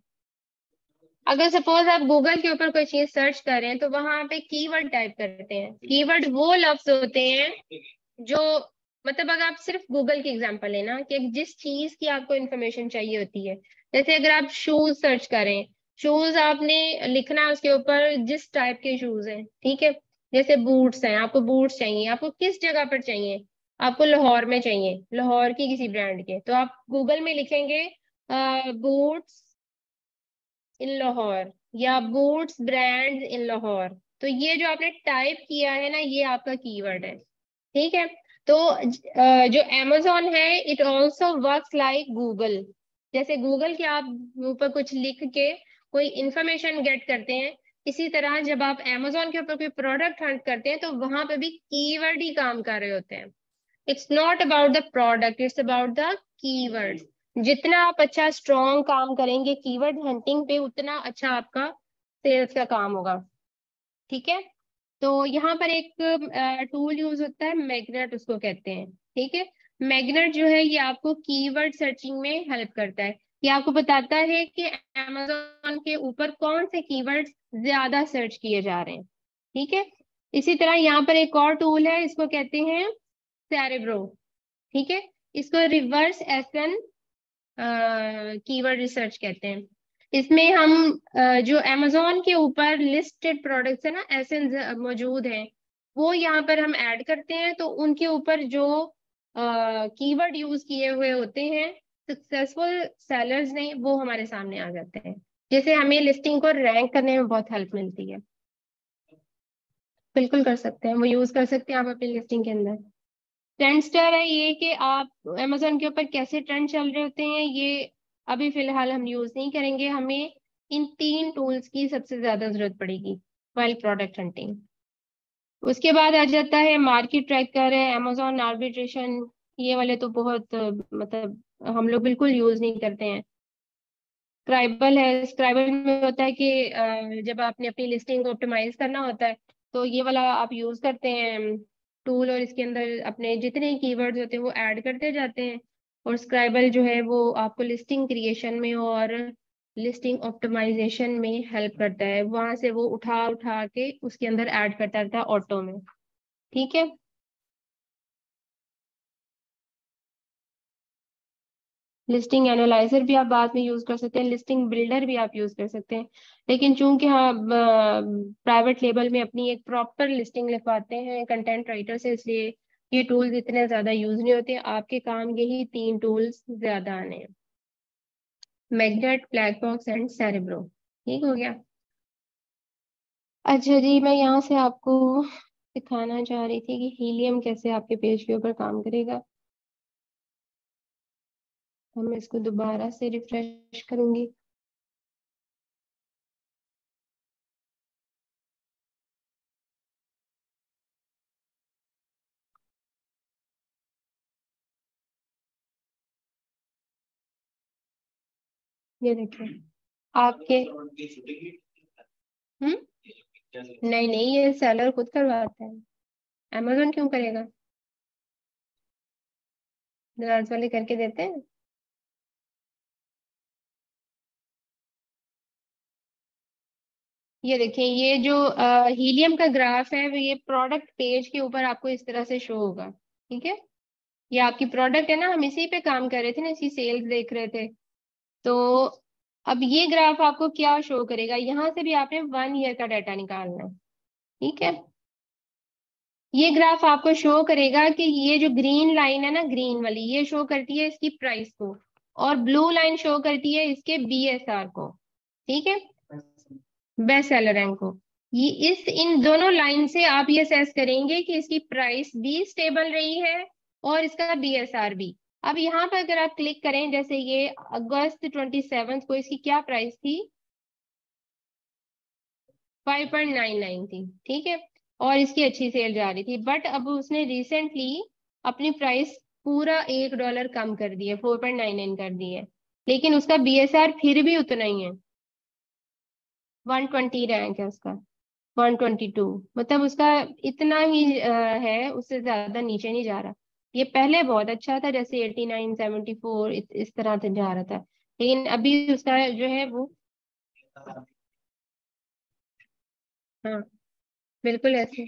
अगर सपोज आप गूगल के ऊपर कोई चीज सर्च कर रहे हैं तो वहां पे कीवर्ड टाइप करते हैं। कीवर्ड वो लफ्ज होते हैं जो, मतलब अगर आप सिर्फ गूगल की एग्जांपल लेना कि जिस चीज की आपको इंफॉर्मेशन चाहिए होती है, जैसे अगर आप शूज सर्च करें, शूज आपने लिखना है उसके ऊपर जिस टाइप के शूज हैं, ठीक है। जैसे बूट्स हैं, आपको बूट्स चाहिए, आपको किस जगह पर चाहिए? आपको लाहौर में चाहिए, लाहौर की किसी ब्रांड के, तो आप गूगल में लिखेंगे बूट्स इन लाहौर या बूट्स ब्रांड इन लाहौर। तो ये जो आपने टाइप किया है ना, ये आपका कीवर्ड है, ठीक है। तो जो amazon है, it also works like Google. जैसे गूगल के आप ऊपर कुछ लिख के कोई इंफॉर्मेशन गेट करते हैं, इसी तरह जब आप amazon के ऊपर कोई प्रोडक्ट हंट करते हैं तो वहां पे भी कीवर्ड ही काम कर रहे होते हैं। It's not about the product, it's about the keyword. जितना आप अच्छा स्ट्रॉन्ग काम करेंगे कीवर्ड हंटिंग पे, उतना अच्छा आपका सेल्स का काम होगा, ठीक है। तो यहाँ पर एक टूल यूज होता है, मैग्नेट उसको कहते हैं, ठीक है। मैग्नेट जो है ये आपको कीवर्ड सर्चिंग में हेल्प करता है। ये आपको बताता है कि amazon के ऊपर कौन से कीवर्ड्स ज्यादा सर्च किए जा रहे हैं, ठीक है। इसी तरह यहाँ पर एक और टूल है, इसको कहते हैं सेरेब्रो, ठीक है। इसको रिवर्स एसन कीवर्ड रिसर्च कहते हैं। इसमें हम जो amazon के ऊपर लिस्टेड प्रोडक्ट्स है ना, एसेंस मौजूद हैं, वो यहाँ पर हम ऐड करते हैं, तो उनके ऊपर जो कीवर्ड यूज किए हुए होते हैं सक्सेसफुल सेलर्स ने, वो हमारे सामने आ जाते हैं। जैसे हमें लिस्टिंग को रैंक करने में बहुत हेल्प मिलती है। बिल्कुल कर सकते हैं, वो यूज कर सकते हैं आप अपनी लिस्टिंग के अंदर। ट्रेंडस्टर है ये कि आप अमेजोन के ऊपर कैसे ट्रेंड चल रहे होते हैं, ये अभी फिलहाल हम यूज नहीं करेंगे। हमें इन 3 टूल्स की सबसे ज्यादा जरूरत पड़ेगी वाइल प्रोडक्ट हंटिंग। उसके बाद आ जाता है मार्केट ट्रैकर है, अमेजोन आर्बिट्रेशन। ये वाले तो बहुत मतलब हम लोग बिल्कुल यूज नहीं करते हैं। स्क्राइबल है। स्क्राइबल में होता है कि जब आपने अपनी लिस्टिंग को ऑप्टिमाइज करना होता है तो ये वाला आप यूज करते हैं टूल, और इसके अंदर अपने जितने कीवर्ड्स होते हैं वो ऐड करते जाते हैं। और स्क्राइबल जो है वो आपको लिस्टिंग क्रिएशन में और लिस्टिंग ऑप्टिमाइजेशन में हेल्प करता है, वहां से वो उठा उठा के उसके अंदर ऐड करता रहता है ऑटो में। ठीक है। लिस्टिंग एनालाइजर भी आप बाद में यूज कर सकते हैं, लिस्टिंग बिल्डर भी आप यूज कर सकते हैं, लेकिन चूंकि हम प्राइवेट लेबल में अपनी एक प्रॉपर लिस्टिंग लिखवाते हैं कंटेंट राइटर से, इसलिए ये टूल्स इतने ज्यादा यूज नहीं होते। आपके काम यही 3 टूल्स ज्यादा आने हैं, magnet, black box and cerebro. ठीक हो गया। अच्छा जी, मैं यहाँ से आपको दिखाना चाह रही थी कि हीलियम कैसे आपके पेज के ऊपर काम करेगा। मैं इसको दोबारा से रिफ्रेश करूंगी। ये देखिए आपके नहीं नहीं, ये सेलर खुद करवाता है, अमेजोन क्यों करेगा, दराज वाले करके देते हैं। ये देखें, ये जो हीलियम का ग्राफ है वो ये प्रोडक्ट पेज के ऊपर आपको इस तरह से शो होगा। ठीक है, ये आपकी प्रोडक्ट है ना, हम इसी पे काम कर रहे थे ना, इसी सेल्स देख रहे थे। तो अब ये ग्राफ आपको क्या शो करेगा, यहाँ से भी आपने 1 ईयर का डाटा निकालना है। ठीक है, ये ग्राफ आपको शो करेगा कि ये जो ग्रीन लाइन है ना, ग्रीन वाली, ये शो करती है इसकी प्राइस को, और ब्लू लाइन शो करती है इसके BSR को। ठीक है, बेस्ट सेलर रैंक को। ये इन दोनों लाइन से आप ये असेस करेंगे कि इसकी प्राइस भी स्टेबल रही है और इसका BSR भी। अब यहाँ पर अगर आप क्लिक करें, जैसे ये अगस्त 27 को इसकी क्या प्राइस थी, 5.99 थी। ठीक है, और इसकी अच्छी सेल जा रही थी, बट अब उसने रिसेंटली अपनी प्राइस पूरा $1 कम कर दी है, 4.99 कर दी है, लेकिन उसका BSR फिर भी उतना ही है, 120 रैंक है उसका, 122, मतलब उसका इतना ही है, उससे ज्यादा नीचे नहीं जा रहा। ये पहले बहुत अच्छा था, जैसे 89, 74 इस तरह से जा रहा था, लेकिन अभी उसका जो है वो, हाँ बिल्कुल ऐसे।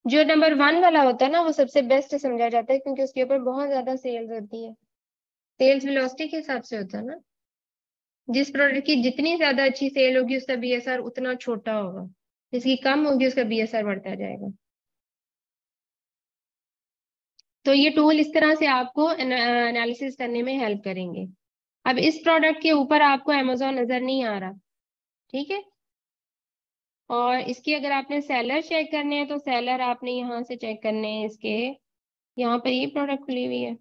जो नंबर 1 वाला होता है ना वो सबसे बेस्ट समझा जाता है, क्योंकि उसके ऊपर बहुत ज्यादा सेल्स होती है, सेल्स वेलोसिटी के हिसाब से होता है ना, जिस प्रोडक्ट की जितनी ज्यादा अच्छी सेल होगी उसका BSR उतना छोटा होगा, जिसकी कम होगी उसका BSR बढ़ता जाएगा। तो ये टूल इस तरह से आपको एनालिसिस करने में हेल्प करेंगे। अब इस प्रोडक्ट के ऊपर आपको अमेजोन नजर नहीं आ रहा। ठीक है, और इसकी अगर आपने सेलर चेक करने हैं तो सेलर आपने यहाँ से चेक करने हैं इसके, यहाँ पर ये प्रोडक्ट खुली हुई है,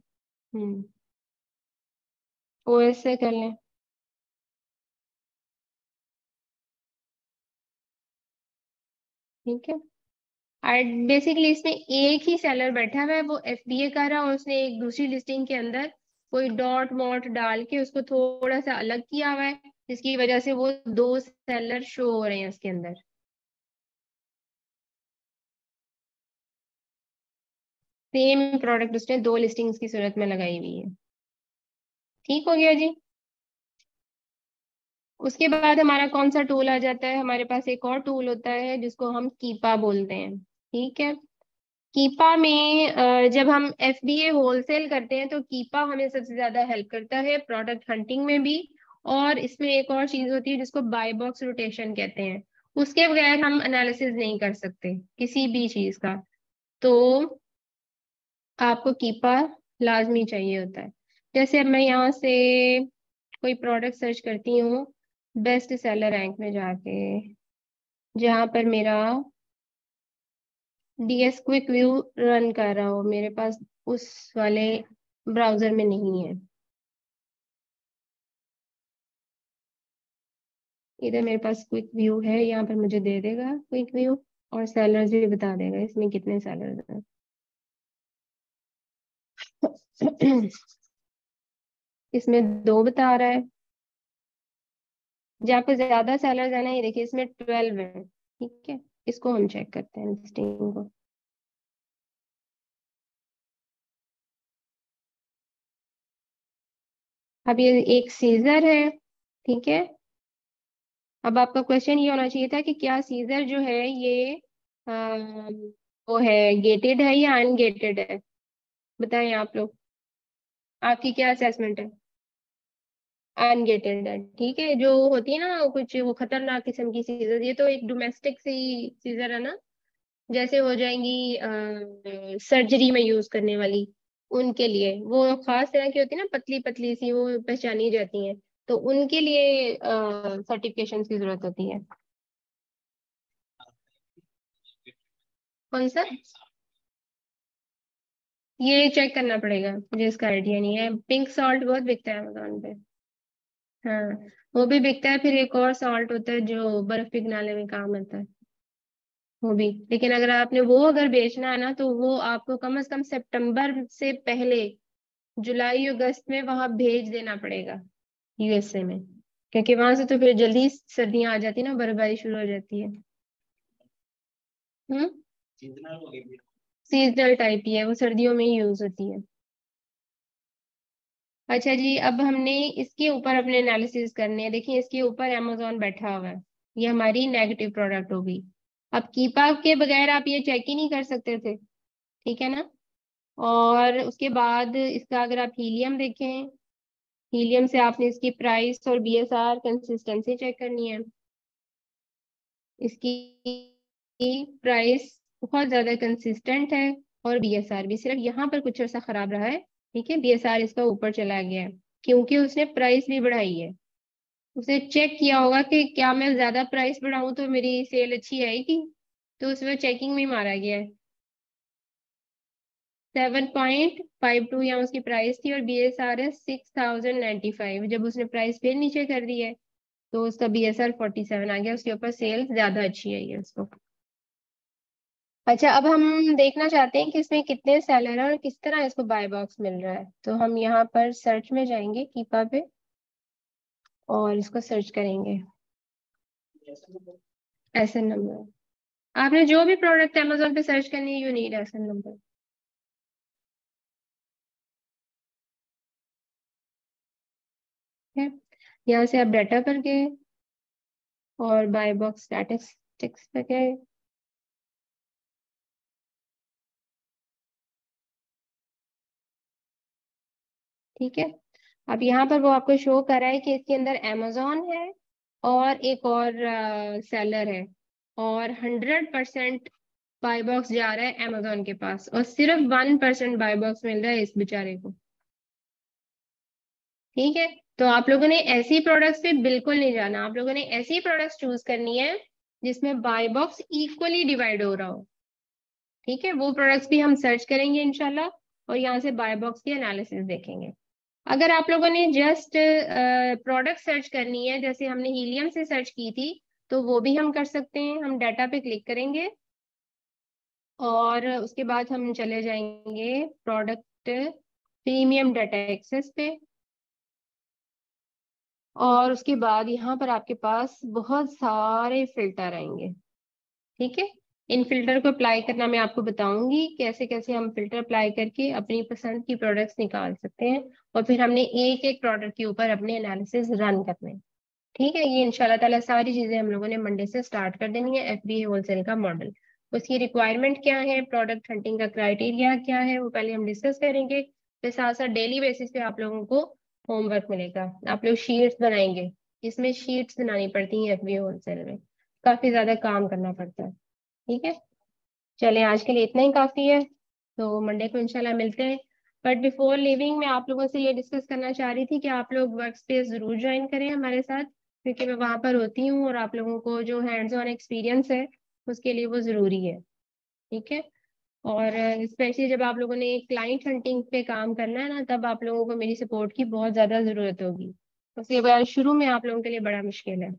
OS से कर लें। ठीक है, बेसिकली इसमें एक ही सेलर बैठा हुआ है, वो FBA कर रहा है, और उसने एक दूसरी लिस्टिंग के अंदर कोई डॉट मॉट डाल के उसको थोड़ा सा अलग किया हुआ है, जिसकी वजह से वो 2 सेलर शो हो रहे हैं उसके अंदर। सेम प्रोडक्ट उसने 2 लिस्टिंग्स की सूरत में लगाई हुई है। ठीक हो गया जी। उसके बाद हमारा कौन सा टूल आ जाता है, हमारे पास एक और टूल होता है जिसको हम कीपा बोलते हैं। ठीक है, कीपा में जब हम FBA होलसेल करते हैं तो कीपा हमें सबसे ज्यादा हेल्प करता है प्रोडक्ट हंटिंग में भी, और इसमें एक और चीज होती है जिसको बाय बॉक्स रोटेशन कहते हैं, उसके बगैर हम एनालिसिस नहीं कर सकते किसी भी चीज का, तो आपको कीपा लाजमी चाहिए होता है। जैसे अब मैं यहाँ से कोई प्रोडक्ट सर्च करती हूँ बेस्ट सेलर रैंक में जाके, जहाँ पर मेरा DS क्विक व्यू रन कर रहा हो, मेरे पास उस वाले ब्राउजर में नहीं है, इधर मेरे पास क्विक व्यू है, यहाँ पर मुझे दे देगा क्विक व्यू, और सेलर्स भी बता देगा इसमें कितने सेलर्स हैं। इसमें 2 बता रहा है, जहाँ पे ज्यादा सेलर्स है ना, ये देखिए इसमें 12 है। ठीक है, इसको हम चेक करते हैं लिस्टिंग को। अब ये एक सीजर है, ठीक है। अब आपका क्वेश्चन ये होना चाहिए था कि क्या सीजर जो है ये वो है गेटेड है या अनगेटेड है, बताएं आप लोग, आपकी क्या असेसमेंट है? अनगेटेड है, ठीक है। जो होती है ना कुछ वो खतरनाक किस्म की सीजर, ये तो एक डोमेस्टिक सी सीजर है ना, जैसे हो जाएंगी सर्जरी में यूज करने वाली, उनके लिए वो खास तरह की होती है ना, पतली पतली सी, वो पहचानी जाती हैं, तो उनके लिए सर्टिफिकेशन की जरूरत होती है। कौन सा? ये चेक करना पड़ेगा, मुझे इसका आइडिया नहीं है। पिंक सॉल्ट बहुत बिकता है अमेजोन पे। हाँ, वो भी बिकता है। फिर एक और सॉल्ट होता है जो बर्फ पिघलाने में काम आता है, वो भी। लेकिन अगर आपने वो अगर बेचना है ना, तो वो आपको कम से कम सितंबर से पहले जुलाई अगस्त में वहां भेज देना पड़ेगा, यूएसए में, क्योंकि वहां से तो फिर जल्दी सर्दियां आ जाती है ना, बर्फबारी शुरू हो जाती है। हम्म, सीजनल टाइप ही है वो, सर्दियों में ही यूज होती है। अच्छा जी, अब हमने इसके ऊपर अपने एनालिसिस करने हैं। देखिए इसके ऊपर अमेजोन बैठा हुआ है, ये हमारी नेगेटिव प्रोडक्ट होगी। अब कीपा के बगैर आप ये चेक ही नहीं कर सकते थे, ठीक है ना। और उसके बाद इसका अगर आप हीलियम देखें, हीलियम से आपने इसकी प्राइस और बीएसआर कंसिस्टेंसी चेक करनी है। इसकी प्राइस बहुत ज्यादा कंसिस्टेंट है, और बीएसआर भी सिर्फ यहाँ पर कुछ अर्सा खराब रहा है, ठीक है। बीएसआर इसका ऊपर चला गया है क्योंकि उसने प्राइस भी बढ़ाई है। उसने चेक किया होगा कि क्या मैं ज्यादा प्राइस बढ़ाऊं तो मेरी सेल अच्छी आएगी, तो उसमें चेकिंग में मारा गया है। 7.52 यहाँ उसकी प्राइस थी, और बीएसआर है 6095। जब उसने प्राइस फिर नीचे कर दी है, तो उसका बीएसआर 47 आ गया, उसके ऊपर सेल्स ज्यादा अच्छी आई है उसको। अच्छा, अब हम देखना चाहते हैं कि इसमें कितने सेलर हैं और किस तरह इसको बाय बॉक्स मिल रहा है। तो हम यहाँ पर सर्च में जाएंगे कीपा पे, और इसको सर्च करेंगे एसएन नंबर। आपने जो भी प्रोडक्ट अमेजोन पे सर्च करनी है, यू नीड एसएन नंबर। यहाँ से आप डाटा पर गए और बाय बॉक्स स्टैटिस्टिक्स पे गए। ठीक है, अब यहाँ पर वो आपको शो कर रहा है कि इसके अंदर अमेजोन है और एक और सेलर है, और 100% बाय बॉक्स जा रहा है अमेजोन के पास, और सिर्फ 1% बाय बॉक्स मिल रहा है इस बेचारे को। ठीक है, तो आप लोगों ने ऐसी प्रोडक्ट्स पे बिल्कुल नहीं जाना, आप लोगों ने ऐसी प्रोडक्ट्स चूज करनी है जिसमें बाय बॉक्स इक्वली डिवाइड हो रहा हो। ठीक है, वो प्रोडक्ट्स भी हम सर्च करेंगे इंशाल्लाह, और यहाँ से बाय बॉक्स की एनालिसिस देखेंगे। अगर आप लोगों ने जस्ट प्रोडक्ट सर्च करनी है, जैसे हमने हीलियम से सर्च की थी, तो वो भी हम कर सकते हैं। हम डाटा पे क्लिक करेंगे और उसके बाद हम चले जाएंगे प्रोडक्ट प्रीमियम डाटा एक्सेस पे, और उसके बाद यहाँ पर आपके पास बहुत सारे फिल्टर आएंगे। ठीक है, इन फिल्टर को अप्लाई करना मैं आपको बताऊंगी, कैसे कैसे हम फिल्टर अप्लाई करके अपनी पसंद की प्रोडक्ट्स निकाल सकते हैं, और फिर हमने एक एक प्रोडक्ट के ऊपर अपने एनालिसिस रन करने हैं। ठीक है, ये इंशाल्लाह ताला सारी चीजें हम लोगों ने मंडे से स्टार्ट कर देनी है। एफबीए होलसेल का मॉडल, उसकी रिक्वायरमेंट क्या है, प्रोडक्ट हंटिंग का क्राइटेरिया क्या है, वो पहले हम डिस्कस करेंगे। फिर साथ साथ डेली बेसिस पे आप लोगों को होमवर्क मिलेगा, आप लोग शीट्स बनाएंगे। इसमें शीट्स बनानी पड़ती है एफबीए होलसेल में, काफी ज्यादा काम करना पड़ता है। ठीक है, चले आज के लिए इतना ही काफी है, तो मंडे को इंशाल्लाह मिलते हैं। बट बिफोर लिविंग मैं आप लोगों से ये डिस्कस करना चाह रही थी कि आप लोग वर्क स्पेस जरूर ज्वाइन करें हमारे साथ, क्योंकि मैं वहां पर होती हूँ और आप लोगों को जो हैंड्स ऑन एक्सपीरियंस है उसके लिए वो जरूरी है। ठीक है, और स्पेशली जब आप लोगों ने क्लाइंट हंटिंग पे काम करना है ना, तब आप लोगों को मेरी सपोर्ट की बहुत ज्यादा जरूरत होगी, उसके बाद शुरू में आप लोगों के लिए बड़ा मुश्किल है।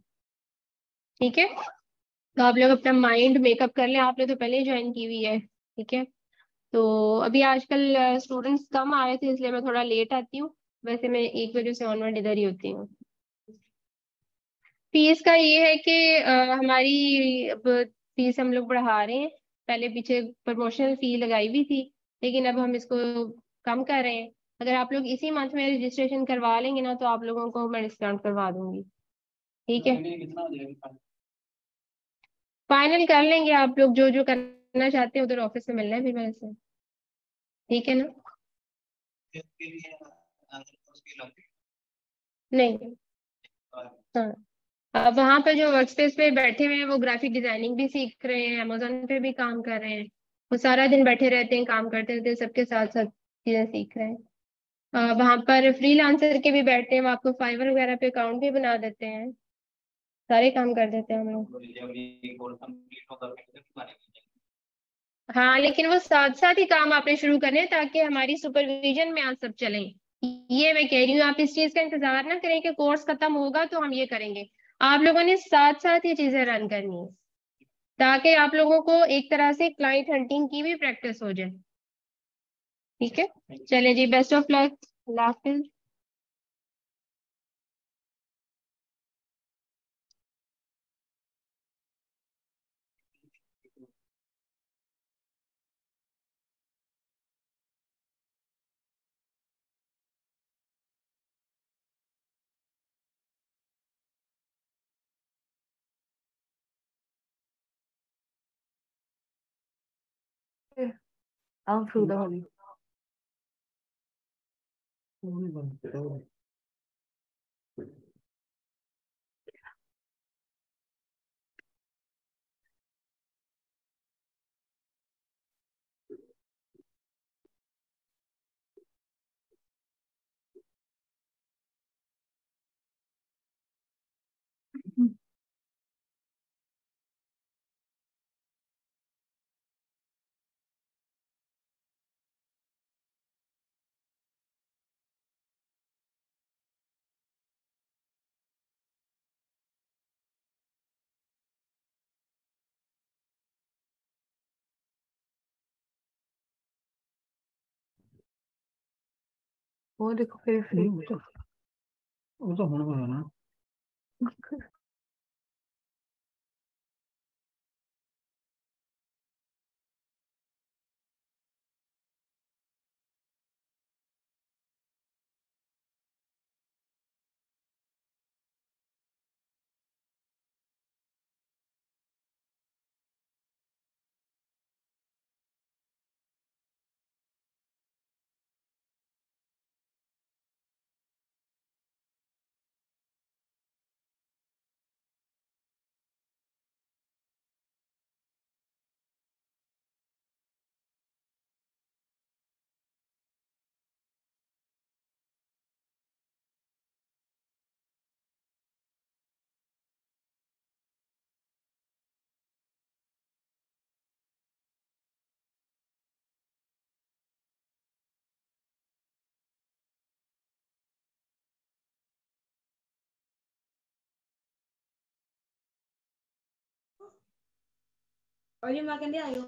ठीक है, तो आप लोग अपना माइंड मेकअप कर लें, आपने तो पहले ही ज्वाइन की हुई है। ठीक है, तो अभी आजकल स्टूडेंट्स कम आए थे, इसलिए मैं थोड़ा लेट आती हूँ, वैसे मैं 1 बजे से ऑनवर्ड इधर ही होती हूँ। फीस का ये है कि हमारी अब फीस हम लोग बढ़ा रहे हैं। पहले पीछे प्रमोशनल फी लगाई हुई थी, लेकिन अब हम इसको कम कर रहे हैं। अगर आप लोग इसी मंथ में रजिस्ट्रेशन करवा लेंगे ना, तो आप लोगों को मैं डिस्काउंट करवा दूंगी। ठीक है, फाइनल कर लेंगे। आप लोग जो जो करना चाहते हैं उधर ऑफिस में मिलना है फिर मेरे से। ठीक है ना? नहीं, हाँ। अब वहाँ पे जो वर्क स्पेस पे बैठे हुए हैं वो ग्राफिक डिजाइनिंग भी सीख रहे हैं, अमेजोन पे भी काम कर रहे हैं। वो सारा दिन बैठे रहते हैं, काम करते रहते हैं, सबके साथ साथ चीजें सीख रहे हैं। वहाँ पर फ्रीलांसर के भी बैठते हैं, वो आपको फाइवर वगैरह पे अकाउंट भी बना देते हैं। सारे काम कर देते हैं हम लोग। हाँ, लेकिन वो साथ साथ ही काम आपने शुरू करने हैं ताकि हमारी सुपरविजन में आज सब चलें। ये मैं कह रही हूँ, आप इस चीज का इंतजार ना करें कि कोर्स खत्म होगा तो हम ये करेंगे। आप लोगों ने साथ साथ ये चीजें रन करनी है ताकि आप लोगों को एक तरह से क्लाइंट हंटिंग की भी प्रैक्टिस हो जाए। ठीक है, चले जी, बेस्ट ऑफ लक, हाफिज। I'm through the whole. वो देखो फिर फ्री वो तो होने वाला ना। और ये मैं कहते आयो